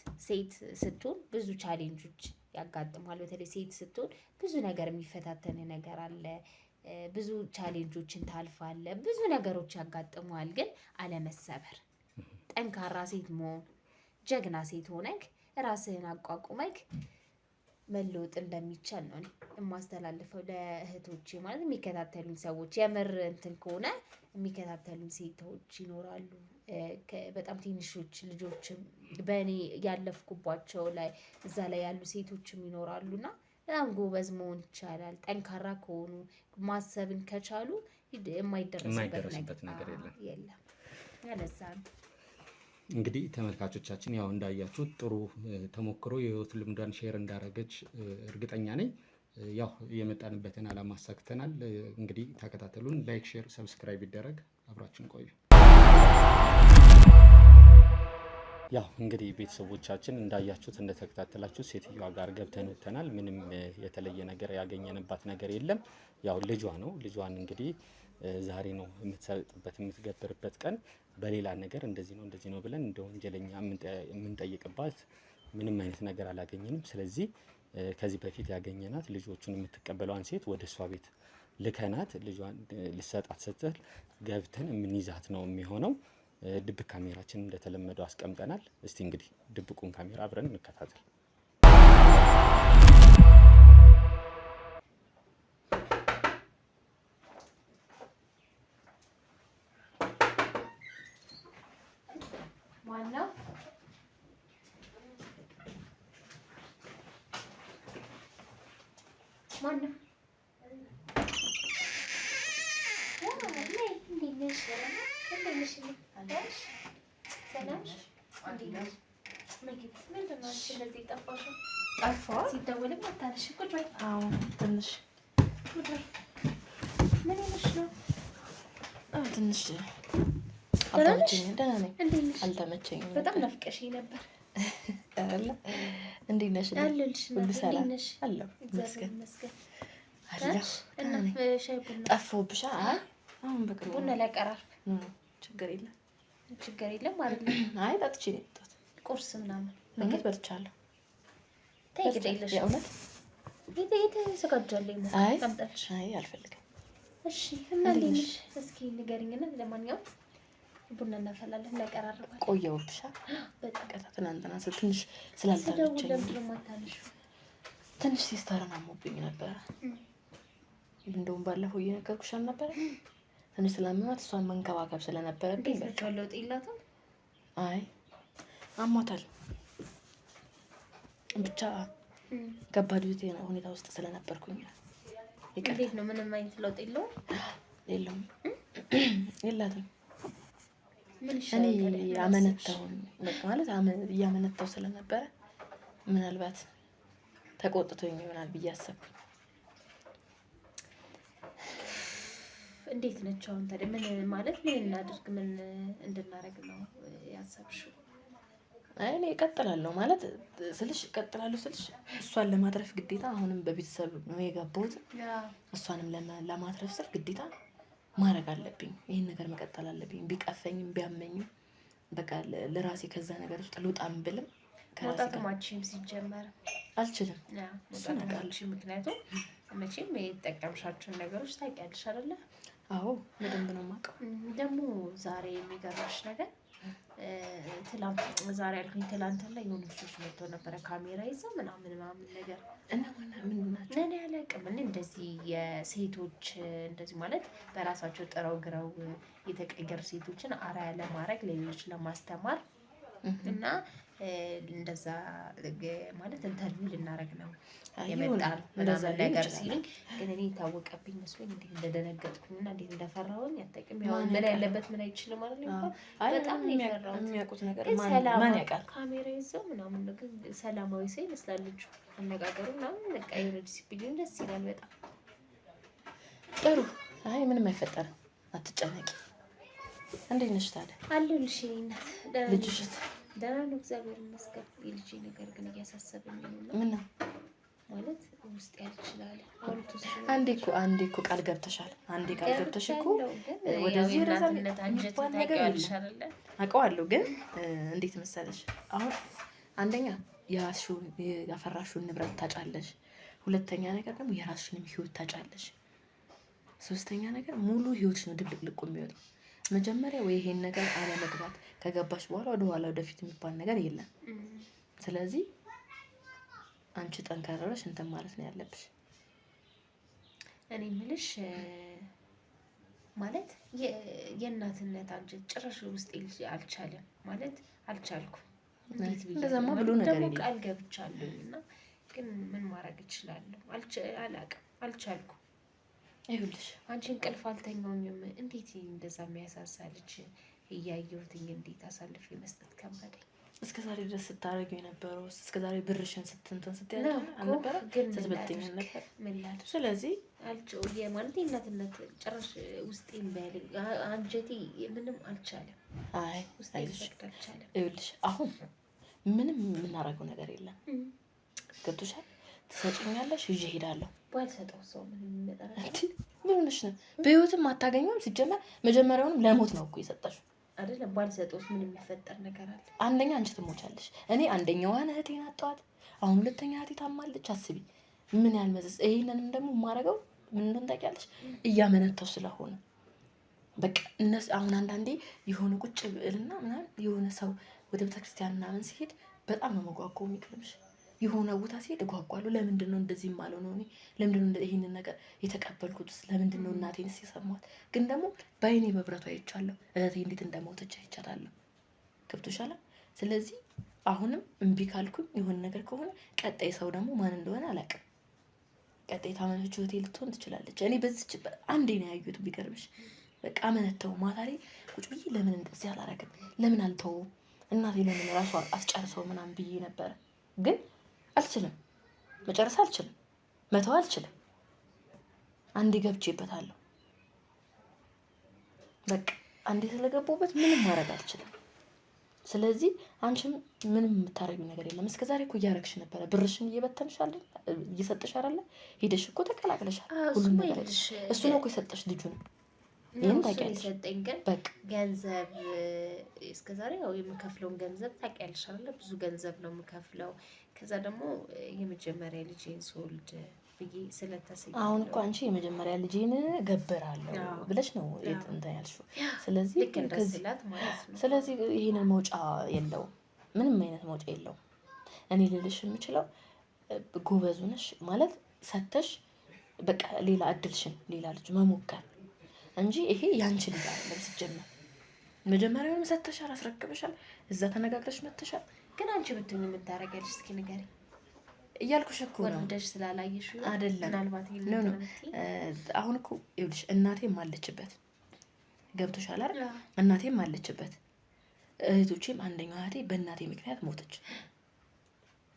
[SPEAKER 2] ስትሆን ብዙ ቻሌንጆች ያጋጥማል። በተለይ ሴት ስትሆን ብዙ ነገር የሚፈታተን ነገር አለ። ብዙ ቻሌንጆችን ታልፋለ። ብዙ ነገሮች ያጋጥመዋል። ግን አለመሰበር፣ ጠንካራ ሴት መሆን፣ ጀግና ሴት ሆነክ ራስህን አቋቁመክ መለወጥ እንደሚቻል ነው የማስተላልፈው ለእህቶቼ። ማለት የሚከታተሉኝ ሰዎች የምር እንትን ከሆነ የሚከታተሉኝ ሴቶች ይኖራሉ፣ በጣም ትንሾች ልጆችም በእኔ ያለፍኩባቸው ላይ እዛ ላይ ያሉ ሴቶችም ይኖራሉና በጣም ጎበዝ መሆን ይቻላል። ጠንካራ ከሆኑ ማሰብን ከቻሉ የማይደረስበት ነገር የለም። ያለዛ ነው።
[SPEAKER 1] እንግዲህ ተመልካቾቻችን ያው እንዳያችሁት ጥሩ ተሞክሮ የህይወት ልምዷን ሼር እንዳረገች እርግጠኛ ነኝ። ያው የመጣንበትን አላማ አሳክተናል። እንግዲህ ተከታተሉን። ላይክ፣ ሼር፣ ሰብስክራይብ ይደረግ። አብራችን ቆዩ። ያው እንግዲህ ቤተሰቦቻችን እንዳያችሁት እንደተከታተላችሁ ሴትዮዋ ጋር ገብተን ወጥተናል። ምንም የተለየ ነገር ያገኘንባት ነገር የለም። ያው ልጇ ነው። ልጇን እንግዲህ ዛሬ ነው የምትሰጥበት የምትገብርበት ቀን። በሌላ ነገር እንደዚህ ነው ብለን እንደ ወንጀለኛ የምንጠይቅባት ምንም አይነት ነገር አላገኘንም። ስለዚህ ከዚህ በፊት ያገኘናት ልጆቹን የምትቀበለዋን ሴት ወደ እሷ ቤት ልከናት ልጇን ልሰጣት ስትል ገብተን የምንይዛት ነው የሚሆነው። ድብቅ ካሜራችን እንደተለመደው አስቀምጠናል። እስቲ እንግዲህ ድብቁን ካሜራ አብረን እንከታተል።
[SPEAKER 2] ዋናው ማነው? ሲደወልም አታነሺ። ቁጭ በይ።
[SPEAKER 3] አዎ ትንሽ
[SPEAKER 2] ቁጭ በይ። ምን ሆነሽ ነው?
[SPEAKER 3] ትንሽ አልተመቸኝም። ደህና ነኝ። አልተመቸኝም።
[SPEAKER 2] በጣም ናፍቀሽኝ ነበር።
[SPEAKER 3] እንዴት ነሽ?
[SPEAKER 2] አለሁልሽ።
[SPEAKER 3] ሁሉ ሰላም
[SPEAKER 2] ነሽ?
[SPEAKER 3] አለሁ ይመስገን።
[SPEAKER 2] አለሁ። እና ሻይ ቡና
[SPEAKER 3] ጠፋሁብሽ? አይ አሁን በቅርቡ
[SPEAKER 2] ቡና ላቀራርብ።
[SPEAKER 3] ችግር የለም
[SPEAKER 2] ማለት ነው።
[SPEAKER 3] አይ ጠጥቼ ነው የመጣሁት።
[SPEAKER 2] ቁርስ ምናምን
[SPEAKER 3] ምግብ በልቻለሁ።
[SPEAKER 2] ታይግደልሽ
[SPEAKER 3] የእውነት
[SPEAKER 2] የተዘጋጃለኝ ነው።
[SPEAKER 3] አይ አልፈልግም።
[SPEAKER 2] እሺ እና ልጅ እስኪ ንገሪኝና ለማንኛውም ቡና እናፈላለን፣ እናቀራርባለን።
[SPEAKER 3] ቆየሁብሽ?
[SPEAKER 2] በጣም
[SPEAKER 3] ትናንትና ትንሽ ስላልተመቸኝ ትንሽ ሲስተርን አሞብኝ ነበረ። እንደውም ባለፈው እየነገርኩሽ አልነበረ? ትንሽ ስላመማት እሷን መንከባከብ ስለነበረብኝ
[SPEAKER 2] ለውጥ የላትም።
[SPEAKER 3] አይ አሟታል ብቻ ከባድ ሁኔታ ውስጥ ስለነበርኩኝ።
[SPEAKER 2] እንዴት ነው? ምንም አይነት ለውጥ የለውም?
[SPEAKER 3] የለውም፣ የላትም።
[SPEAKER 2] እኔ
[SPEAKER 3] አመነታው በቃ ማለት እያመነታው ስለነበረ ምናልባት ተቆጥቶኝ ይሆናል ብዬ አሰብኩኝ።
[SPEAKER 2] እንዴት ነች አሁን ታዲያ? ምን ማለት ምን እናድርግ? ምን እንድናረግ ነው ያሰብሽው?
[SPEAKER 3] እኔ እቀጥላለሁ ማለት እቀጥላለሁ ስልሽ እሷን ለማትረፍ ግዴታ አሁንም በቤተሰብ ነው የገባሁት። እሷንም ለማትረፍ ስል ግዴታ ማድረግ አለብኝ። ይሄን ነገር መቀጠል አለብኝ። ቢቀፈኝም ቢያመኝም በቃ ለራሴ ከዛ ነገር ውስጥ ልውጣም ብልም
[SPEAKER 2] ከራሴ ሲጀመር
[SPEAKER 3] አልችልም።
[SPEAKER 2] እሱ ነገር ምክንያቱም መቼም የተጠቀምሻቸውን ነገሮች ታውቂያለሽ አይደለ?
[SPEAKER 3] አዎ በደንብ ነው የማውቀው።
[SPEAKER 2] ደግሞ ዛሬ የሚገርምሽ ነገር ዛሬ ያልኩኝ ትላንትና የሆኑ ልጆች መጥተው ነበረ ካሜራ ይዘው ምናምን ነገር
[SPEAKER 3] እና ምን ናቸው?
[SPEAKER 2] እኔ አላውቅም። እንደዚህ የሴቶች እንደዚህ ማለት በራሳቸው ጥረው ግረው የተቀየሩ ሴቶችን አርአያ ለማድረግ ለሌሎች ለማስተማር እና እንደዛ ማለት ኢንተርቪው ልናደርግ ነው የመጣን ምናምን ነገር ሲሉኝ ግን እኔ የታወቀብኝ መስሎኝ እንዴት እንደደነገጥኩኝና እንዴት እንደፈራሁኝ አታውቂም። ያው ምን ያለበት ምን አይችልም ማለት ነው። በጣም ነው የፈራሁት።
[SPEAKER 3] የሚያውቁት ነገር
[SPEAKER 2] ማን ያውቃል? ካሜራ ይዘው ምናምን ነው። ግን ሰላማዊ ሰው ይመስላል ልጁ አነጋገሩ ምናምን በቃ የሆነ ዲሲፕሊን ደስ ይላል በጣም
[SPEAKER 3] ጥሩ። አይ ምንም አይፈጠርም፣ አትጨነቂ። እንዴት ነሽ ታዲያ?
[SPEAKER 2] አለሁልሽ የእኔ እናት።
[SPEAKER 3] ልጅሽ
[SPEAKER 2] ደህና ነው እግዚአብሔር ይመስገን። የልጄ ነገር ግን እያሳሰበኝ ነው።
[SPEAKER 3] ምን ነው
[SPEAKER 2] ማለት ውስጥ ያልችላል።
[SPEAKER 3] አንዴ እኮ ቃል ገብተሻል። አንዴ ቃል ገብተሽ እኮ ወደዚህ ወደዛ የሚባል ነገር የለም። አውቀዋለሁ። ግን እንዴት መሰለሽ አሁን አንደኛ ያፈራሽውን ንብረት ታጫለሽ። ሁለተኛ ነገር ደግሞ የራስሽንም ህይወት ታጫለሽ። ሶስተኛ ነገር ሙሉ ህይወትሽ ነው ድብልቅልቁ የሚወጣው። መጀመሪያ ወይ ይሄን ነገር አለመግባት ከገባሽ በኋላ ወደ ኋላ ወደፊት የሚባል ነገር የለም። ስለዚህ አንቺ ጠንካራሽ እንትን ማለት ነው ያለብሽ።
[SPEAKER 2] እኔ የምልሽ ማለት የእናትነት አንጀት ጭራሽ ውስጥ አልቻለም ማለት አልቻልኩም። እንዴት ብዬ
[SPEAKER 3] እንደዛማ ብሎ ነገር የለም።
[SPEAKER 2] ቃል ገብቻለሁ እና ግን ምን ማድረግ እችላለሁ? አላውቅም፣ አልቻልኩም።
[SPEAKER 3] ይኸውልሽ
[SPEAKER 2] አንቺ እንቅልፍ አልተኛውኝም። እንዴት እንደዛ የሚያሳሳ ልጅ እያየሁትኝ እንዴት አሳልፌ መስጠት ከበደኝ።
[SPEAKER 3] እስከ ዛሬ ድረስ ስታደርጊው የነበረው እስከ ዛሬ ብርሽን ስትንተን ስትያለሽ አልነበረ? ስትበትኝ ነበር። ስለዚህ
[SPEAKER 2] ማለት እናትነት ጭራሽ ውስጤን በያለኝ አንጀቴ ምንም አልቻለም።
[SPEAKER 3] አይ
[SPEAKER 2] ውስጤ አልቻለም።
[SPEAKER 3] ይኸውልሽ አሁን ምንም የምናደርገው ነገር የለም። ገብቶሻል? ትሰጪኛለሽ፣ ይዤ እሄዳለሁ።
[SPEAKER 2] ባልሰጠው ሰው ምን ይመጣል?
[SPEAKER 3] ምን ሆነሽ ነው? በህይወትም አታገኘውም። ሲጀመር መጀመሪያውንም ለሞት ነው እኮ የሰጠሽው
[SPEAKER 2] አይደለም። ባልሰጠውስ ምን የሚፈጠር ነገር አለ?
[SPEAKER 3] አንደኛ አንቺ ትሞቻለሽ። እኔ አንደኛዋን እህቴን አጣኋት። አሁን ሁለተኛ እህቴ ታማለች። አስቢ ምን ያህል መዘዝ። ይሄንንም ደግሞ የማደርገው ምን እንደሆነ ታውቂያለሽ? እያመነታው ስለሆነ በቃ እነሱ አሁን አንዳንዴ የሆነ ቁጭ ብልና ምናምን የሆነ ሰው ወደ ቤተክርስቲያን ምናምን ሲሄድ በጣም ነው መጓጓው የሚቀርምሽ። የሆነ ቦታ ሲሄድ እጓጓለሁ። ለምንድን ነው እንደዚህ የማለው ነው? እኔ ለምንድን ነው ይሄንን ነገር የተቀበልኩት? ለምንድን ነው እናቴንስ የሰማሁት? ግን ደግሞ በአይኔ በብረቱ አይቻለሁ። እህቴ እንዴት እንደሞተች አይቻታለሁ። ገብቶሻል? ስለዚህ አሁንም እምቢ ካልኩኝ የሆነ ነገር ከሆነ ቀጣይ ሰው ደግሞ ማን እንደሆነ አላውቅም። ቀጣይ ታመነች እህቴ ልትሆን ትችላለች። እኔ በዚች አንዴ ነው ያዩት። ቢገርምሽ በቃ አመነተው ማታ ላይ ቁጭ ብዬ ለምን እንደዚህ አላረግም? ለምን አልተውም? እናቴ ለምን ራሷ አስጨርሰው ምናምን ብዬ ነበረ ግን አልችልም። መጨረስ አልችልም። መተው አልችልም። አንዴ ገብቼበታለሁ። በቃ አንዴ ስለገባሁበት ምንም ማድረግ አልችልም። ስለዚህ አንቺም ምንም የምታረጊው ነገር የለም። እስከዛሬ እኮ እያረግሽ ነበረ። ብርሽን እየበተንሻል፣ እየሰጠሽ አይደለ? ሄደሽ እኮ ተቀላቅለሻል። ሁሉም ነገር እሱ ነው እኮ የሰጠሽ ልጁ ነው። ይሄን ታውቂያለሽ።
[SPEAKER 2] የሰጠኝ ግን ገንዘብ እስከዛሬ ያው የምከፍለውን ገንዘብ ታውቂያለሽ አይደለ? ብዙ ገንዘብ ነው የምከፍለው። ከዛ ደግሞ የመጀመሪያ ልጄን ስወልድ ብዬ ስለተሰየኝ
[SPEAKER 3] አሁን እኮ አንቺ የመጀመሪያ ልጄን ገበራለሁ ብለሽ ነው እንትን ያልሽው። ስለዚህ ስለዚህ ይሄንን መውጫ የለውም፣ ምንም አይነት መውጫ የለውም። እኔ ልልሽ የምችለው ጎበዙ ነሽ ማለት ሰተሽ በቃ ሌላ እድልሽን ሌላ ልጅ መሞከር እንጂ ይሄ ያንቺ ልጅ አይደለም። ሲጀመር መጀመሪያውንም ሰተሻል፣ አስረክበሻል፣ እዛ ተነጋግረሽ መተሻል።
[SPEAKER 2] ግን አንቺ ብትሆኚ የምታረጋለሽ እስኪ ንገሪ
[SPEAKER 3] እያልኩሽ እኮ ነው።
[SPEAKER 2] ወልደሽ ስላላየሽ
[SPEAKER 3] አይደለም።
[SPEAKER 2] ምናልባት
[SPEAKER 3] ነው አሁን እኮ ይኸውልሽ እናቴም አለችበት። ገብቶሻል አይደል? እናቴም አለችበት። እህቶቼም አንደኛው እህቴ በእናቴ ምክንያት ሞተች።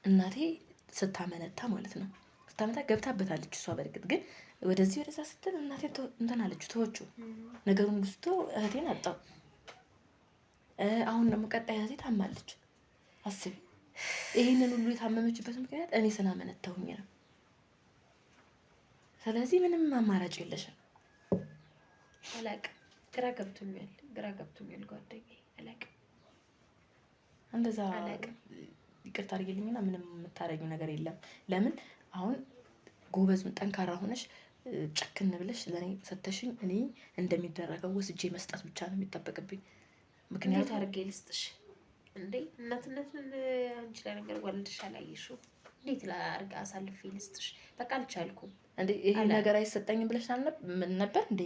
[SPEAKER 3] እናቴ ስታመነታ ማለት ነው። ስታመነታ ገብታበታለች እሷ። በእርግጥ ግን ወደዚህ ወደዛ ስትል እናቴ እንትን አለች፣ ተወችው ነገሩን ውስጡ እህቴን አጣው። አሁን ደግሞ ቀጣይ እህቴ ታማለች። አስቢ፣ ይሄንን ሁሉ የታመመችበት ምክንያት እኔ ስላመነታሁኝ ነው። ስለዚህ ምንም አማራጭ የለሽም።
[SPEAKER 2] አላውቅም፣ ግራ ገብቶኛል ጓደኛዬ። አላውቅም፣
[SPEAKER 3] እንደዛ ይቅርታ አድርጊልኝና ምንም የምታረጊው ነገር የለም። ለምን አሁን ጎበዙን ጠንካራ ሆነሽ ጨክን ብለሽ ለኔ ሰተሽኝ እኔ እንደሚደረገው ወስጄ መስጠት ብቻ ነው የሚጠበቅብኝ።
[SPEAKER 2] ምክንያቱም አድርጌ ልስጥሽ እንዴ? እናትነትን አንቺ ላይ ነገር ወልድሽ አላየሽው? እንዴት ላርጋ አሳልፌ ልስጥሽ? በቃ አልቻልኩም።
[SPEAKER 3] እንዴ ይሄ ነገር አይሰጠኝም ብለሽ ነበር እንዴ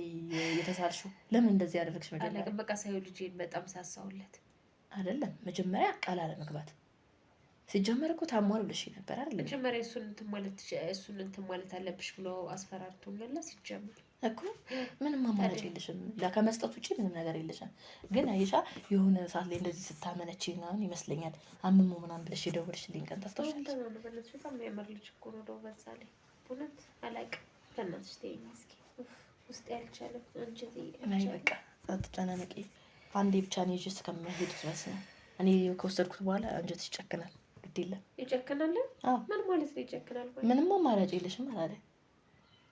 [SPEAKER 3] የተሳልሽው? ለምን እንደዚህ ያደረግሽ? መጀመሪያ
[SPEAKER 2] በቃ ሳይው ልጄን በጣም ሳሳውለት
[SPEAKER 3] አይደለም መጀመሪያ ቃል አለ መግባት ሲጀመር እኮ ታሟል ብለሽ ነበር አይደል?
[SPEAKER 2] መጀመሪያ እሱን እንትን ማለት አለብሽ ብሎ አስፈራርቶኛል። ሲጀመር
[SPEAKER 3] እኮ ምንም አማራጭ የለሽም፣ ከመስጠት ውጪ ምንም ነገር የለሽም። ግን አይሻ የሆነ ሰዓት ላይ እንደዚህ ስታመነች ምናምን ይመስለኛል አምሞ ምናምን ብለሽ የደወልሽልኝ ቀን ታስታውሻለሽ?
[SPEAKER 2] በጣም የሚያምር ልጅ እኮ ነው። ደው በዛ ላይ እውነት አላውቅም። በእናትሽ ተይኝ እስኪ ውስጥ ያልቻለም አንቺ
[SPEAKER 3] ላይ በቃ አትጨናነቂ። አንዴ ብቻ ነው ይዤ እስከምሄድ ድረስ ነው። እኔ ከወሰድኩት በኋላ አንጀትሽ ይጨክናል። ግድ የለም
[SPEAKER 2] ይጨክናል። ምን ማለት ነው ይጨክናል?
[SPEAKER 3] ምንም አማራጭ የለሽም ማለት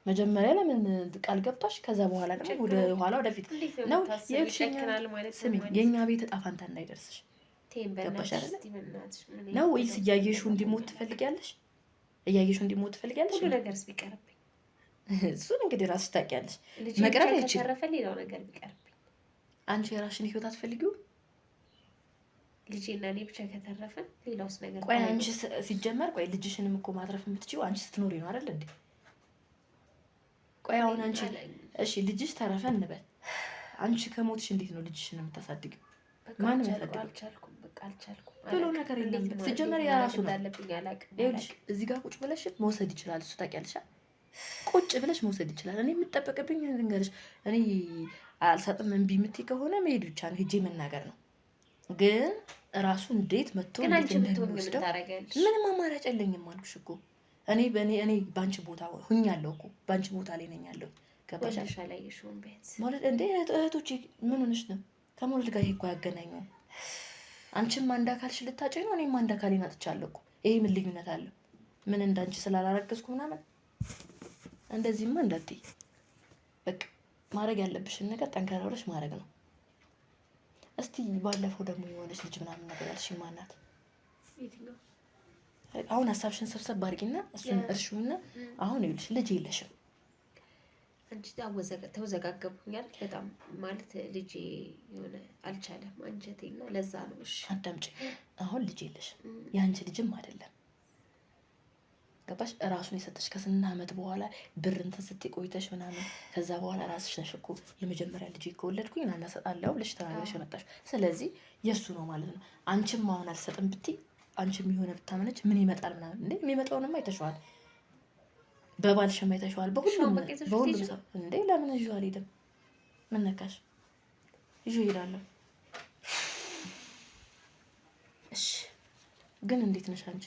[SPEAKER 3] መጀመሪያ ለምን ቃል ገብቷሽ ከዛ በኋላ ደግሞ ወደ ኋላ ወደፊት ነው ይጨክናል ማለት ስሚ፣ የኛ ቤት እጣ ፋንታ እንዳይደርስሽ ገባሽ አይደል? ነው ወይስ እያየሽው እንዲሞት ትፈልጊያለሽ? እያየሽው እንዲሞት ትፈልጊያለሽ?
[SPEAKER 2] ሁሉ ነገርስ ቢቀርብኝ
[SPEAKER 3] እሱን እንግዲህ ራስሽ ታውቂያለሽ። መቅረብ አይችልም።
[SPEAKER 2] ከተረፈ ሌላው ነገር ቢቀርብኝ
[SPEAKER 3] አንቺ የራስሽን ህይወት አትፈልጊውም?
[SPEAKER 2] ልጄና እኔ ብቻ ከተረፈን ሌላውስ ነገር
[SPEAKER 3] ቆይ አንቺ ሲጀመር ቆይ ልጅሽንም እኮ ማትረፍ የምትችይው አንቺ ስትኖሪ ነው አይደል እንዴ? ቆይ አሁን አንቺ እሺ ልጅሽ ተረፈ እንበል፣ አንቺ ከሞትሽ እንዴት ነው ልጅሽን የምታሳድጊው? ማንም ያሳድገው?
[SPEAKER 2] አልቻልኩም፣ በቃ አልቻልኩም
[SPEAKER 3] ብሎ ነገር የለም። ሲጀመር ያራሱ ነው። ይኸውልሽ እዚህ ጋር ቁጭ ብለሽ መውሰድ ይችላል እሱ ታውቂያለሽ። ቁጭ ብለሽ መውሰድ ይችላል። እኔ የምጠበቅብኝ ልንገርሽ፣ እኔ አልሰጥም እምቢ የምትይ ከሆነ መሄድ ብቻ ነው፣ ሄጄ መናገር ነው። ግን እራሱ እንዴት መጥቶ እንዴት እንደሚወስደው ምንም አማራጭ የለኝም አልኩሽ እኮ። እኔ ባንቺ ቦታ ሁኛለሁ እኮ፣ ባንቺ ቦታ ላይ ነኝ ያለው። ገባሽ ማለት እንዴ? እህቶቼ ምን ሆነሽ ነው? ከሞልድ ጋር እኮ ያገናኘው አንቺም አንድ አካልሽ ልታጭ ነው፣ እኔም አንድ አካሌን አጥቻለሁ እኮ። ይሄ ምን ልዩነት አለው? ምን እንዳንቺ ስላላረገዝኩ ምናምን እንደዚህማ እንዳትይ። በቃ ማድረግ ያለብሽን ነገር ጠንከር ብለሽ ማድረግ ነው። እስቲ ባለፈው ደግሞ የሆነች ልጅ ምናምን ነገር ያልሽኝ ማናት? አሁን ሀሳብሽን ሰብሰብ አድርጊና እሱን እርሹና አሁን ይኸውልሽ ልጅ የለሽም።
[SPEAKER 2] አንቺ ተወዘጋገብኩኛል በጣም ማለት ልጅ የሆነ አልቻለም አንጀቴና ለዛ ነው። እሺ
[SPEAKER 3] አዳምጪ። አሁን ልጅ የለሽም፣ የአንቺ ልጅም አይደለም። ገባሽ? ራሱን የሰጠሽ ከስንት ዓመት በኋላ ብር እንትን ስትይ ቆይተሽ ምናምን ከዛ በኋላ ራስሽ ነሽ እኮ የመጀመሪያ ልጅ ከወለድኩኝ እና ሰጣለሁ ብለሽ ተናግረሽ የመጣሽ። ስለዚህ የእሱ ነው ማለት ነው። አንቺም አሁን አልሰጥም ብትይ አንቺም የሆነ ብታመነች ምን ይመጣል ምናምን እንዴ? የሚመጣውንማ አይተሽዋል፣ በባልሽም አይተሽዋል፣ በሁሉም ሰው እንዴ። ለምን ይዤው አልሄድም? ምን ነካሽ? ይዤው እሄዳለሁ። እሺ ግን እንዴት ነሽ አንቺ?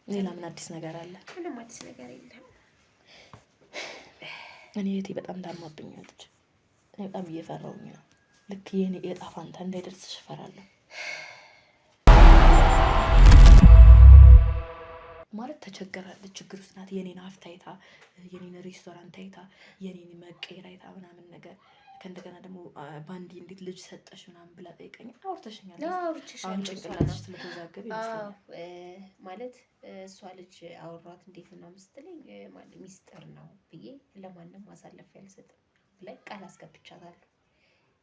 [SPEAKER 3] ሌላ ምን አዲስ ነገር አለ?
[SPEAKER 2] ምንም አዲስ ነገር የለም።
[SPEAKER 3] እኔ እህቴ በጣም ታማብኛለች። እኔ በጣም እየፈራሁኝ ነው። ልክ የኔ የዕጣ ፋንታ እንዳይደርስሽ እፈራለሁ። ማለት ተቸገራለች፣ ችግር ውስጥ ናት። የኔን ሀብት አይታ፣ የኔን ሬስቶራንት አይታ፣ የኔን መቀየር አይታ ምናምን ነገር ከእንደገና ደግሞ ባንዲ እንዴት ልጅ ሰጠሽ ምናምን ብላ ጠይቀኝ። አውርተሽኛል። አሁን ጭንቅላትሽ ስለተወዛገበ ይመስለኛል።
[SPEAKER 2] ማለት እሷ ልጅ አወሯት እንዴት ነው ስትለኝ ማለት ሚስጥር ነው ብዬ ለማንም ማሳለፍ ያልሰጥም ብላይ ቃል አስገብቻታለሁ።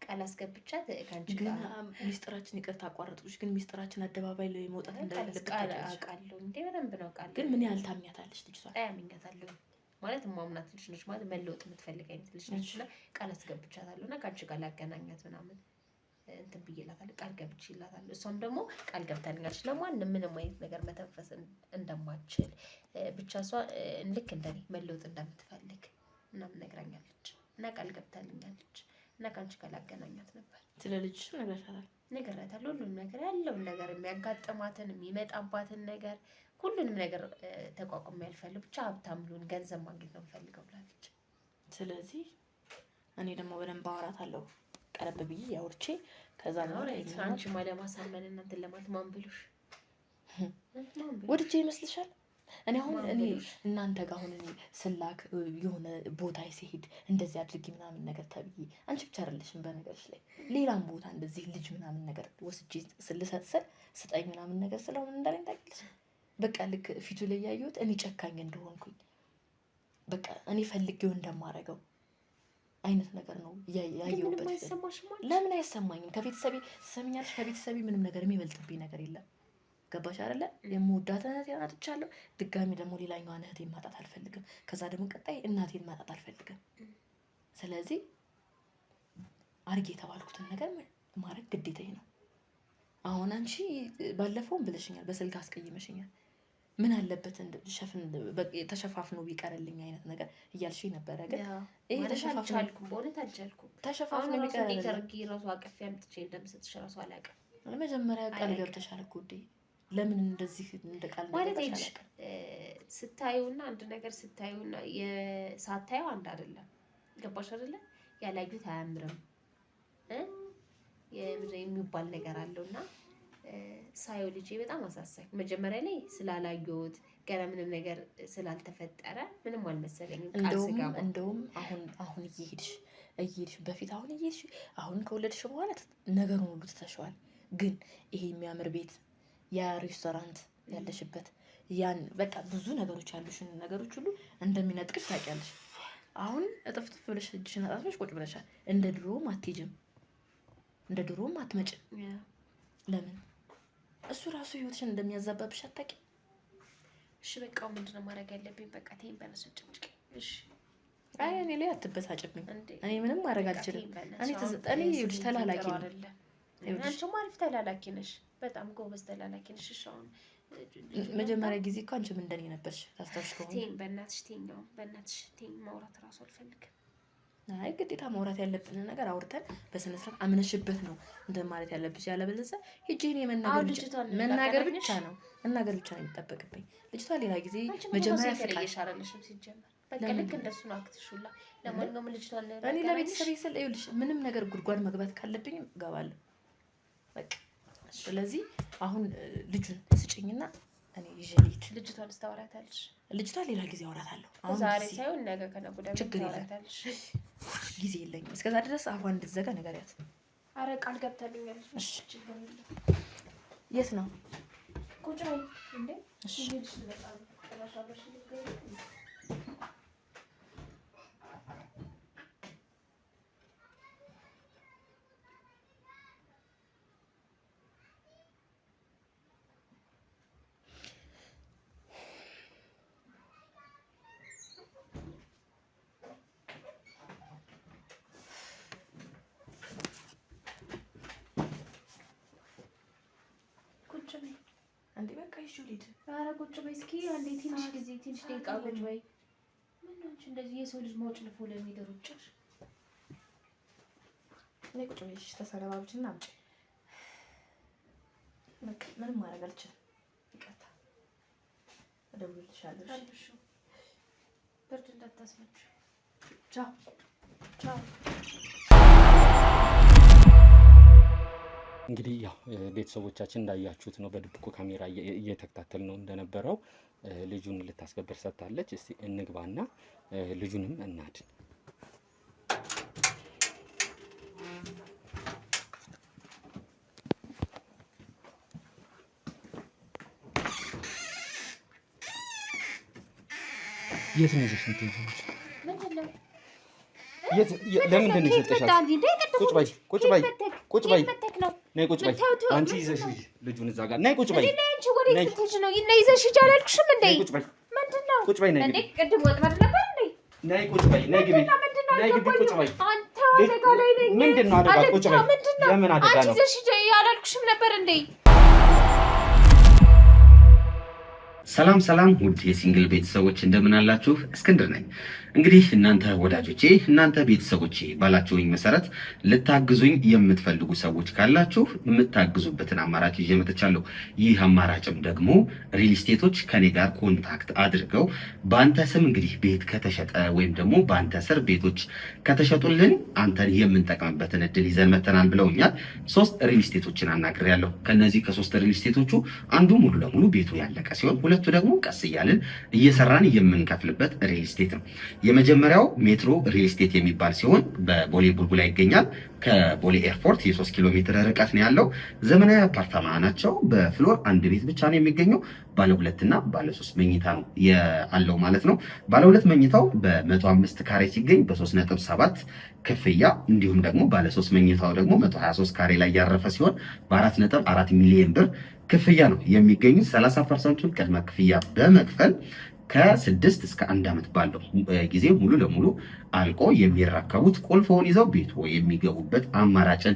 [SPEAKER 2] ቃል አስገብቻት ከአንቺ ጋር
[SPEAKER 3] ሚስጥራችን ይቅርታ አቋረጥኩሽ፣ ግን ሚስጥራችን አደባባይ ላይ መውጣት እንዳለበት
[SPEAKER 2] ቃል አውቃለሁ። እንዴ በደንብ ነው ቃል።
[SPEAKER 3] ግን ምን ያህል ታምኛታለሽ? ልጅቷ
[SPEAKER 2] አያምኛታለሁ ማለት ማምናት ልጅ ነች ማለት መለወጥ የምትፈልግ አይነት ልጅ ነች። እና ቃል አስገብቻታለሁ እና ከአንቺ ጋር ላገናኛት ምናምን እንትን ብዬላታለሁ፣ ቃል ገብቼላታለሁ። እሷም ደግሞ ቃል ገብታልኛለች ለማንም ምንም አይነት ነገር መተንፈስ እንደማትችል ብቻ እሷ ልክ እንደኔ መለወጥ እንደምትፈልግ ምናምን ነግራኛለች እና ቃል ገብታልኛለች እና ከአንቺ ጋር ላገናኛት ነበር።
[SPEAKER 3] ስለ ልጅሽ
[SPEAKER 2] ነግሬያታለሁ። ሁሉንም ነገር ያለውን ነገር የሚያጋጥማትን የሚመጣባትን ነገር ሁሉንም ነገር ተቋቁሞ ያልፈልግ ብቻ ሀብታም ልሁን ገንዘብ ማግኘት ነው የምፈልገው ብላለች።
[SPEAKER 3] ስለዚህ እኔ ደግሞ በደንብ አወራታለሁ ቀረብ ብዬ ያውርቼ ከዛ በኋላ
[SPEAKER 2] አንቺ ለማሳመን እናንተን ለማለት ማን ብሎሽ
[SPEAKER 3] ወድጄ ይመስልሻል? እኔ አሁን እኔ እናንተ ጋር አሁን እኔ ስላክ የሆነ ቦታ ሲሄድ እንደዚህ አድርጊ ምናምን ነገር ተብዬ አንቺ ብቻ አይደለሽም በነገርሽ ላይ ሌላም ቦታ እንደዚህ ልጅ ምናምን ነገር ወስጄ ስጠኝ ምናምን ነገር ስለሆነ እንዳለኝ ታውቂያለሽ። በቃ ልክ ፊቱ ላይ ያየሁት እኔ ጨካኝ እንደሆንኩኝ በቃ እኔ ፈልጌው እንደማረገው አይነት ነገር ነው ያየሁበት። ለምን አይሰማኝም? ከቤተሰቤ ትሰሚኛለሽ፣ ከቤተሰቤ ምንም ነገር የሚበልጥብኝ ነገር የለም። ገባሽ አይደለ? የምወዳት እህቴን አጥቻለሁ። ድጋሚ ደግሞ ሌላኛዋን እህቴን ማጣት አልፈልግም። ከዛ ደግሞ ቀጣይ እናቴን ማጣት አልፈልግም። ስለዚህ አርጌ የተባልኩትን ነገር ማድረግ ግዴታዬ ነው። አሁን አንቺ ባለፈውም ብለሽኛል፣ በስልክ አስቀይመሽኛል። ምን አለበት ተሸፋፍኖ ቢቀርልኝ አይነት ነገር እያልሽ ነበረ። ግን ይሄ
[SPEAKER 2] አልቻልኩም፣ በእውነት አልቻልኩም።
[SPEAKER 3] ተሸፋፍኖ ቢቀርልኝ
[SPEAKER 2] ራሱ አቀፍ ያምጥቼ እንደምሰጥሽ ራሱ አላውቅም።
[SPEAKER 3] መጀመሪያ ቃል ገብተሻል እኮ ውዴ። ለምን እንደዚህ እንደ ቃል
[SPEAKER 2] ማለት ስታዩና አንድ ነገር ስታዩና ሳታዩ አንድ አይደለም። ገባሽ አይደለ? ያላዩት አያምርም የሚባል ነገር አለውና ሳየው ልጄ በጣም አሳሳኝ። መጀመሪያ ላይ ስላላየሁት ገና ምንም ነገር ስላልተፈጠረ ምንም አልመሰለኝም።
[SPEAKER 3] እንደውም አሁን እየሄድሽ በፊት አሁን ከወለድሽ በኋላ ነገሩን ሁሉ ትተሽዋል። ግን ይሄ የሚያምር ቤት፣ ያ ሬስቶራንት ያለሽበት፣ ያን በቃ ብዙ ነገሮች ያሉሽን ነገሮች ሁሉ እንደሚነጥቅሽ ታውቂያለሽ። አሁን እጥፍጥፍ ብለሽ እጅሽን አጣጥፈሽ ቁጭ ብለሻል። እንደ ድሮም አትሄጂም፣ እንደ ድሮም አትመጭም። ለምን? እሱ ራሱ ህይወትሽን እንደሚያዛባብሽ አታውቂም?
[SPEAKER 2] እሺ በቃ ምንድነው ማድረግ ያለብኝ? በቃ ተይኝ በነሱ ጭምጭቅ። እሺ
[SPEAKER 3] አይ እኔ ላይ አትበሳጭብኝ። እኔ ምንም ማድረግ አልችልም። እኔ ይኸውልሽ ተላላኪ ነኝ።
[SPEAKER 2] አንቺማ አሪፍ ተላላኪ ነሽ፣ በጣም ጎበዝ ተላላኪ ነሽ። እሺ አሁን
[SPEAKER 3] መጀመሪያ ጊዜ እኮ አንቺም እንደኔ ነበርሽ፣ ታስታውሽ ከሆነ።
[SPEAKER 2] ተይኝ በእናትሽ ተይኝ፣ ማውራት እራሱ አልፈልግም።
[SPEAKER 3] አይ ግዴታ ማውራት ያለብን ነገር አውርተን በስነ ስርዓት አምነሽበት ነው እንደማለት ያለብሽ። ያለበለዚያ ሂጂ እኔ መናገር ብቻ ነው የሚጠበቅብኝ። ልጅቷ ሌላ ጊዜ መጀመሪያ
[SPEAKER 2] ፈቃድሽም ሲጀመር በቃ ልክ እንደሱ ነው አክትሹላ። ለማንኛውም ልጅቷ
[SPEAKER 3] እኔ ለቤተሰብ ስል ይኸውልሽ ምንም ነገር ጉድጓድ መግባት ካለብኝ እገባለሁ በቃ። ስለዚህ አሁን ልጁን ስጭኝና እኔ ይዤ ልሂድ።
[SPEAKER 2] ልጅቷን ስታወራታለሽ?
[SPEAKER 3] ልጅቷ ሌላ ጊዜ አወራታለሁ።
[SPEAKER 2] አሁን ዛሬ ሳይሆን ነገ ከነገ ወዲያ
[SPEAKER 3] ችግር የለሽ። ጊዜ የለኝም። እስከዛ ድረስ አፏን እንድትዘጋ ንገሪያት።
[SPEAKER 2] ኧረ ቃል ገብታልኛለች። እሺ ችግር የለም።
[SPEAKER 3] የት ነው?
[SPEAKER 2] ቁጭ በይ እንዴ።
[SPEAKER 3] እሺ አንዴ በቃ ይዤው ልሂድ።
[SPEAKER 2] ኧረ ቁጭ በይ እስኪ አንዴ ትንሽ ጊዜ ትንሽ ደቂቃ ቁጭ በይ። ምነው አንቺ እንደዚህ የሰው ልጅ ሞጭልፎ ለሚደሩጭሽ?
[SPEAKER 3] እኔ ቁጭ በይ ተሰነባብችና አምጪ። ምንም ማድረግ አልችልም። ይቅርታ እደውልልሻለሁ።
[SPEAKER 2] አልብሹ ብርድ እንዳታስመችው።
[SPEAKER 3] ቻው
[SPEAKER 2] ቻው።
[SPEAKER 1] እንግዲህ ያው ቤተሰቦቻችን እንዳያችሁት ነው። በድብቁ ካሜራ እየተከታተል ነው እንደነበረው ልጁን ልታስገበር ሰጥታለች። እስቲ እንግባና ልጁንም እናድን። የት ነው ይዘሽ የምትሄጂው? ለምንድን ነው የሰጠሻት? ቁጭ በይ ነይ ቁጭ በይ። አንቺ ይዘሽ ልጁን እዛ ጋር ነይ ቁጭ በይ።
[SPEAKER 2] አንቺ ወዴት ልትሄጂ ነው? ይዘሽ ሂጂ አላልኩሽም እንዴ?
[SPEAKER 1] ቁጭ በይ።
[SPEAKER 2] ምንድን ነው?
[SPEAKER 1] ቁጭ በይ ነይ
[SPEAKER 2] እንዴ። ቅድም ወጥመድ ነበር እንዴ?
[SPEAKER 1] ነይ ቁጭ በይ። ነይ ግቢ። ነይ ግቢ ቁጭ በይ።
[SPEAKER 2] አንተ አደጋ ላይ ነኝ።
[SPEAKER 1] ምንድን ነው አደጋ? ቁጭ በይ። ለምን አደጋ ነው?
[SPEAKER 2] አንቺ ይዘሽ ሂጂ አላልኩሽም ነበር እንዴ?
[SPEAKER 4] ሰላም ሰላም ውድ የሲንግል ቤተሰቦች እንደምን አላችሁ? እስክንድር ነኝ። እንግዲህ እናንተ ወዳጆቼ፣ እናንተ ቤተሰቦቼ ባላችሁኝ መሰረት ልታግዙኝ የምትፈልጉ ሰዎች ካላችሁ የምታግዙበትን አማራጭ ይዤ መጥቻለሁ። ይህ አማራጭም ደግሞ ሪል ስቴቶች ከኔ ጋር ኮንታክት አድርገው በአንተ ስም እንግዲህ ቤት ከተሸጠ ወይም ደግሞ በአንተ ስር ቤቶች ከተሸጡልን አንተን የምንጠቀምበትን እድል ይዘን መተናል ብለውኛል። 3 ሪል ስቴቶችን አናግሬያለሁ። ከነዚህ ከ3 ሪል ስቴቶቹ አንዱ ሙሉ ለሙሉ ቤቱ ያለቀ ሲሆን ሁለቱ ደግሞ ቀስ እያልን እየሰራን የምንከፍልበት ሪል ስቴት ነው። የመጀመሪያው ሜትሮ ሪል ስቴት የሚባል ሲሆን በቦሌ ቡልቡላ ይገኛል። ከቦሌ ኤርፖርት የ3 ኪሎ ሜትር ርቀት ነው ያለው። ዘመናዊ አፓርታማ ናቸው። በፍሎር 1 ቤት ብቻ ነው የሚገኘው። ባለ 2 እና ባለ 3 መኝታ ነው ያለው ማለት ነው። ባለ 2 መኝታው በ105 ካሬ ሲገኝ በ3.7 ክፍያ፣ እንዲሁም ደግሞ ባለ 3 መኝታው ደግሞ 123 ካሬ ላይ ያረፈ ሲሆን በ4.4 ሚሊዮን ብር ክፍያ ነው የሚገኙት። 30% ቅድመ ክፍያ በመክፈል ከ6 እስከ 1 ዓመት ባለው ጊዜ ሙሉ ለሙሉ አልቆ የሚረከቡት ቁልፉን ይዘው ቤቱ የሚገቡበት አማራጭን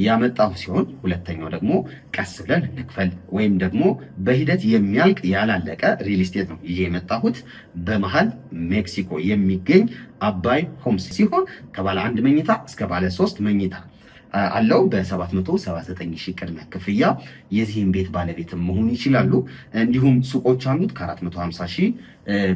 [SPEAKER 4] ያመጣው ሲሆን ሁለተኛው ደግሞ ቀስ ብለን እንክፈል ወይም ደግሞ በሂደት የሚያልቅ ያላለቀ ሪል ስቴት ነው ይዤ የመጣሁት። በመሃል ሜክሲኮ የሚገኝ አባይ ሆምስ ሲሆን ከባለ 1 መኝታ እስከ ባለ 3 መኝታ አለው። በ779 ሺህ ቅድመ ክፍያ የዚህን ቤት ባለቤት መሆን ይችላሉ። እንዲሁም ሱቆች አሉት። ከ450 ሺህ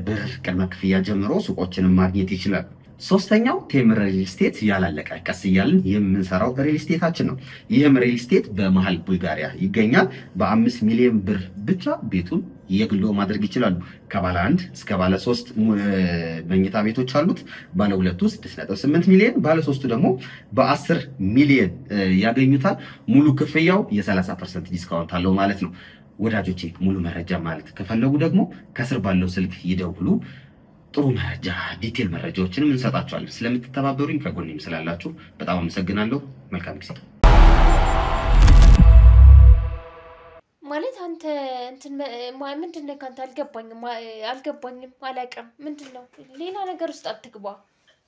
[SPEAKER 4] ብር ቅድመ ክፍያ ጀምሮ ሱቆችንም ማግኘት ይችላሉ። ሶስተኛው ቴምር ሪል ስቴት ያላለቀ ቀስ እያልን የምንሰራው ሪል ስቴታችን ነው። ይህም ሪል ስቴት በመሃል ቡልጋሪያ ይገኛል። በ5 ሚሊዮን ብር ብቻ ቤቱን የግሎ ማድረግ ይችላሉ። ከባለ 1 እስከ ባለ 3 መኝታ ቤቶች አሉት። ባለ 2ቱ 6.8 ሚሊዮን፣ ባለ 3ቱ ደግሞ በ10 ሚሊዮን ያገኙታል። ሙሉ ክፍያው የ30% ዲስካውንት አለው ማለት ነው። ወዳጆቼ ሙሉ መረጃ ማለት ከፈለጉ ደግሞ ከስር ባለው ስልክ ይደውሉ። ጥሩ መረጃ ዲቴል መረጃዎችንም እንሰጣችኋለን። ስለምትተባበሩኝ ከጎኔም ስላላችሁ በጣም አመሰግናለሁ። መልካም ጊዜ።
[SPEAKER 2] ማለት አንተ እንትን ምንድን ነው ካንተ አልገባኝም አላውቅም። ምንድን ነው ሌላ ነገር ውስጥ አትግባ።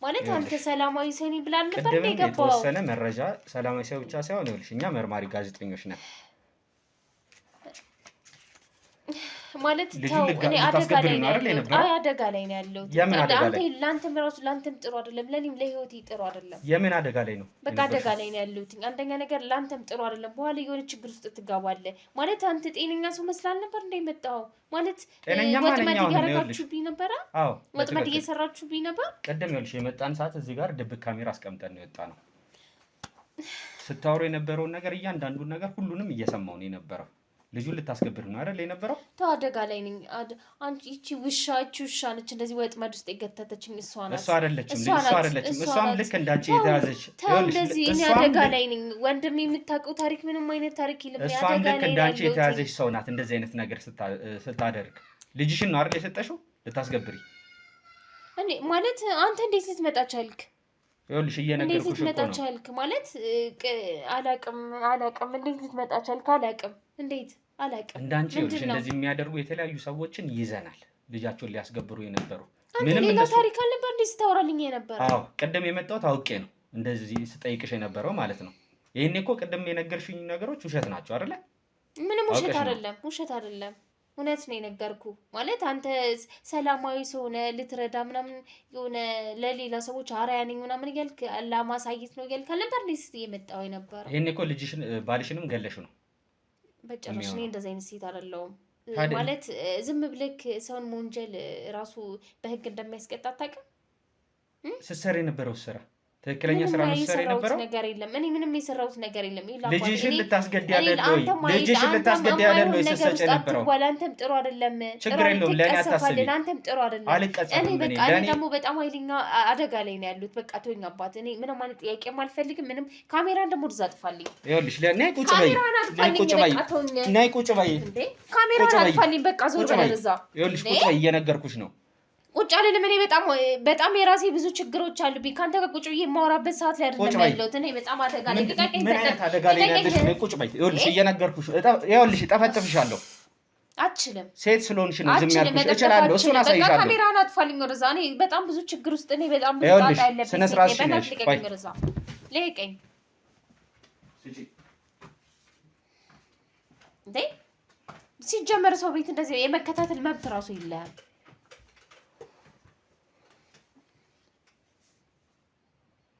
[SPEAKER 2] ማለት አንተ ሰላማዊ ሰው ነኝ ብላ ነበር እንደ ገባው
[SPEAKER 1] የተወሰነ መረጃ ሰላማዊ ሰው ብቻ ሳይሆን ይኸውልሽ እኛ መርማሪ ጋዜጠኞች ነን።
[SPEAKER 2] ማለት ተው እኔ አደጋ ላይ ነው ያለሁት። አንተ ላንተም ጥሩ አይደለም፣ ለኔም ለህይወቴ ጥሩ አይደለም።
[SPEAKER 1] የምን አደጋ ላይ ነው?
[SPEAKER 2] በቃ አደጋ ላይ ነው ያለሁት። አንደኛ ነገር ላንተም ጥሩ አይደለም። በኋላ የሆነ ችግር ውስጥ ትጋባለህ። ማለት አንተ ጤነኛ ሰው መስላል ነበር እንደመጣው ማለት ወጥመድ እያደረጋችሁብኝ ነበረ።
[SPEAKER 1] አዎ
[SPEAKER 2] ወጥመድ እየሰራችሁብኝ ነበር።
[SPEAKER 1] ቀደም ይኸውልሽ የመጣን ሰዓት እዚህ ጋር ድብቅ ካሜራ አስቀምጠን ነው የወጣ ነው። ስታወሩ የነበረውን ነገር እያንዳንዱን ነገር ሁሉንም እየሰማው ነው የነበረው። ልጁን ልታስገብር ነው አይደል የነበረው?
[SPEAKER 2] ተው አደጋ ላይ ነኝ። አንቺ እቺ ውሻ ነች እንደዚህ ወጥመድ ውስጥ የገተተችኝ እሷ ናት።
[SPEAKER 1] እሷ አይደለችም። እሷም ልክ እንዳንቺ የተያዘች
[SPEAKER 2] ተው እንደዚህ እኔ አደጋ ላይ ነኝ። ወንድም የምታውቀው ታሪክ ምንም አይነት ታሪክ የለም።
[SPEAKER 1] እሷም ልክ እንዳንቺ የተያዘች ሰው ናት። እንደዚህ አይነት ነገር ስታደርግ ልጅሽን ነው አይደል የሰጠሽው ልታስገብሪ?
[SPEAKER 2] እኔ ማለት አንተ እንዴት ልትመጣ ቻልክ?
[SPEAKER 1] ይኸውልሽ እየነገርኩሽ እኮ ነው።
[SPEAKER 2] ልትመጣ ቻልክ ማለት አላቅም እንዴት ልትመጣ ቻልክ? አላቅም እንዴት አላቅም።
[SPEAKER 1] እንዳንቺ ይኸውልሽ እንደዚህ የሚያደርጉ የተለያዩ ሰዎችን ይዘናል። ልጃቸውን ሊያስገብሩ የነበሩ
[SPEAKER 2] ምንም ሌላ ታሪክ አልነበር እንዴ ስታወራልኝ የነበረ?
[SPEAKER 1] አዎ ቅድም የመጣሁት አውቄ ነው እንደዚህ ስጠይቅሽ የነበረው ማለት ነው። ይሄኔ እኮ ቅድም የነገርሽኝ ነገሮች ውሸት ናቸው አይደለ?
[SPEAKER 2] ምንም ውሸት አይደለም። እውነት ነው የነገርኩ። ማለት አንተ ሰላማዊ ሰው ነህ ልትረዳ ምናምን የሆነ ለሌላ ሰዎች አርአያ ነኝ ምናምን እያልክ ለማሳየት ነው እያልክ አልነበር እንዴ የመጣው የነበረው?
[SPEAKER 1] ይሄኔ እኮ ልጅሽን ባልሽንም ገለሽ ነው።
[SPEAKER 2] በጭራሽ እኔ እንደዚህ አይነት ሴት አይደለሁም። ማለት ዝም ብለክ ሰውን መወንጀል ራሱ በህግ እንደሚያስቀጣ አታውቅም?
[SPEAKER 1] ስትሰሪ የነበረው ስራ ትክክለኛ ስራ ነው ስትሰሪ የነበረው
[SPEAKER 2] ነገር የለም። እኔ ምንም የሰራሁት ነገር የለም።
[SPEAKER 1] ልጅሽን ልታስገድድ ያለህ ነው ስትሰጪ የነበረው።
[SPEAKER 2] አንተም ጥሩ አይደለም።
[SPEAKER 1] ችግር የለውም ለእኔ አታስቢ።
[SPEAKER 2] አንተም ጥሩ አይደለም።
[SPEAKER 1] አልቀጸፍም።
[SPEAKER 2] እኔ በቃ እኔ ደግሞ በጣም ኃይለኛ አደጋ ላይ ነው ያሉት። በቃ ተወኝ አባት። እኔ ምንም አይነት ጥያቄም አልፈልግም። ምንም ካሜራን ደግሞ ወደዛ አጥፋልኝ።
[SPEAKER 1] ይኸውልሽ ነይ ቁጭ በይ። ነይ ቁጭ በይ
[SPEAKER 2] እንዴ ካሜራን አጥፋልኝ። በቃ ዞር በል ወደዛ።
[SPEAKER 1] ይኸውልሽ ቁጭ በይ እየነገርኩሽ ነው።
[SPEAKER 2] ቁጭ አልልም። እኔ በጣም የራሴ ብዙ ችግሮች አሉብኝ። ካንተ ጋር ቁጭ ብዬ የማወራበት ሰዓት ላይ አይደለም ያለሁት። እኔ በጣም አደጋ ላይ
[SPEAKER 1] ምን አይነት አደጋ ላይ ያለሽ? ቁጭ በይ። ይኸውልሽ እየነገርኩሽ ይኸውልሽ እጠፈጥፍሻለሁ።
[SPEAKER 2] አትችልም።
[SPEAKER 1] ሴት ስለሆንሽ ነው ዝም ያልኩሽ። እችላለሁ። እሱን አሳይሻለሁ።
[SPEAKER 2] ካሜራውን አጥፋልኝ ወደዛ። እኔ በጣም ብዙ ችግር ውስጥ ነኝ። በጣም ብዙ ጣጣ ያለብኝ
[SPEAKER 1] ስነ ስርዓት ነሽ።
[SPEAKER 2] ቆይ ወደዛ ለቀኝ እንዴ። ሲጀመር ሰው ቤት እንደዚህ የመከታተል መብት ራሱ ይለያል።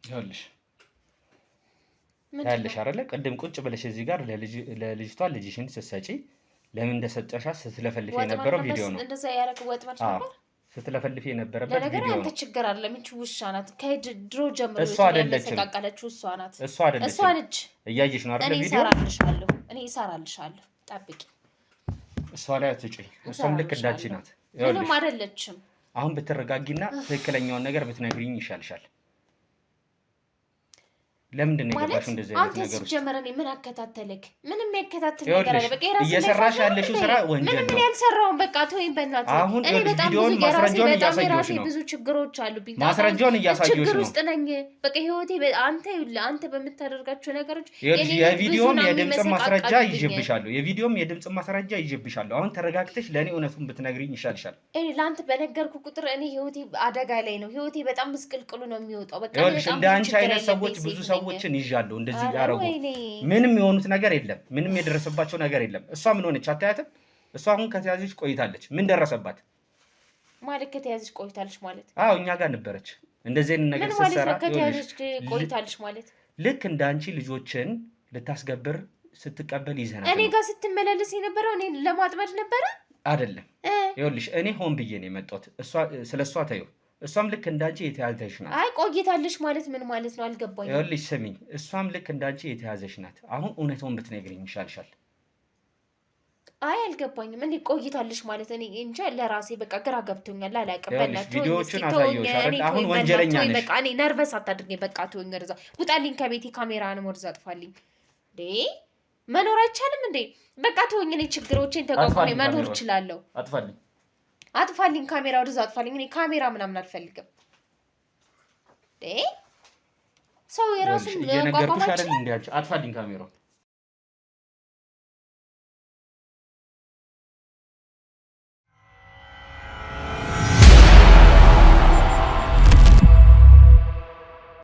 [SPEAKER 1] ይኸውልሽ ታያለሽ አይደለ? ቅድም ቁጭ ብለሽ እዚህ ጋር ለልጅቷ ልጅሽን ስትሰጪ ለምን እንደሰጠሻት ስትለፈልፊ የነበረው ቪዲዮ ነው።
[SPEAKER 2] እንደዛ ያረክ ወጥመድ ነበር
[SPEAKER 1] ስትለፈልፊ የነበረበት ቪዲዮ ነው።
[SPEAKER 2] አንተ ችግር አይደለም። እቺ ውሻ ናት። ከድሮ ጀምሮ
[SPEAKER 1] እሷ አይደለችም።
[SPEAKER 2] እሷ ናት። እሷ ነች።
[SPEAKER 1] እያየሽ ነው አይደለ? ቪዲዮ
[SPEAKER 2] እኔ እሰራልሻለሁ። ጠብቂ።
[SPEAKER 1] እሷ ላይ አትጭኝ። እሷም ልክ እንዳንቺ ናት።
[SPEAKER 2] ምንም አይደለችም።
[SPEAKER 1] አሁን ብትረጋጊና ትክክለኛውን ነገር ብትነግሪኝ ይሻልሻል። ለምንድን ነው የገባሽው እንደዚህ አይነት ነገር
[SPEAKER 2] ውስጥ? አንተ ሲጀመር እኔ ምን አከታተልክ? ምንም ያከታተል ነገር አለ። በቃ የራስህ
[SPEAKER 1] እየሰራሽ ያለሽው ስራ ወንጀል ነው።
[SPEAKER 2] ምን ያልሰራውን በቃ ተወኝ በእናትህ።
[SPEAKER 1] አሁን
[SPEAKER 2] እኔ በጣም ብዙ
[SPEAKER 1] ማስረጃውን እያሳየሁሽ ነው።
[SPEAKER 2] ብዙ ችግሮች አሉብኝ።
[SPEAKER 1] ማስረጃውን እያሳየሁሽ ነው።
[SPEAKER 2] ችግር ውስጥ ነኝ። በቃ ህይወቴ አንተ በምታደርጋቸው ነገሮች
[SPEAKER 1] የቪዲዮም የድምጽ ማስረጃ ይዤብሻለሁ። የቪዲዮም የድምጽ ማስረጃ ይዤብሻለሁ። አሁን ተረጋግተሽ ለእኔ እውነቱን ብትነግሪኝ ይሻልሻል።
[SPEAKER 2] እኔ ለአንተ በነገርኩ ቁጥር እኔ ህይወቴ አደጋ ላይ ነው። ህይወቴ በጣም ምስቅልቅሉ ነው የሚወጣው። በቃ
[SPEAKER 1] እንደ አንቺ አይነት ሰዎች ብዙ ሰዎችን ይዣለሁ እንደዚህ ያረጉ። ምንም የሆኑት ነገር የለም። ምንም የደረሰባቸው ነገር የለም። እሷ ምን ሆነች አታያትም? እሷ አሁን ከተያዘች ቆይታለች። ምን ደረሰባት
[SPEAKER 2] ማለት? ከተያዘች ቆይታለች ማለት?
[SPEAKER 1] አዎ እኛ ጋር ነበረች እንደዚህ አይነት ነገር ስትሰራ።
[SPEAKER 2] ከተያዘች ቆይታለች ማለት
[SPEAKER 1] ልክ እንደ አንቺ ልጆችን ልታስገብር ስትቀበል ይዘናል።
[SPEAKER 2] እኔ ጋር ስትመላለስ የነበረው እኔ ለማጥመድ ነበረ
[SPEAKER 1] አይደለም። ይኸውልሽ እኔ ሆን ብዬ ነው የመጣሁት። ስለሷ ተይው። እሷም ልክ እንዳንቺ የተያዘች ናት።
[SPEAKER 2] አይ ቆይታለሽ ማለት ምን ማለት ነው? አልገባኝም።
[SPEAKER 1] ይኸውልሽ ስሚኝ፣ እሷም ልክ እንዳንቺ የተያዘች ናት። አሁን እውነታውን ብትነግሪኝ ይሻልሻል።
[SPEAKER 2] አይ አልገባኝም። እንዴ ቆይታለሽ ማለት? እኔ እንጃ ለራሴ በቃ ግራ ገብቶኛል። አላውቅም።
[SPEAKER 1] በእናትህ ቪዲዮዎቹን አሳየሁሽ አይደል? አሁን ወንጀለኛ ነሽ።
[SPEAKER 2] በቃ እኔ ነርቨስ አታድርገኝ። በቃ ተወኝ። ወደዛ ውጣልኝ ከቤቴ። ካሜራንም ወደዛ አጥፋልኝ። እንዴ መኖር አይቻልም እንዴ? በቃ ተወኝ። እኔ ችግሮቼን ተቋቁሜ መኖር እችላለሁ። አጥፋልኝ ካሜራ፣ ወደዛ አጥፋልኝ። እኔ ካሜራ ምናምን አልፈልግም። ሰው የራሱን
[SPEAKER 1] እየነገርኩሽ አይደል? እንዴ አጥፋልኝ ካሜራው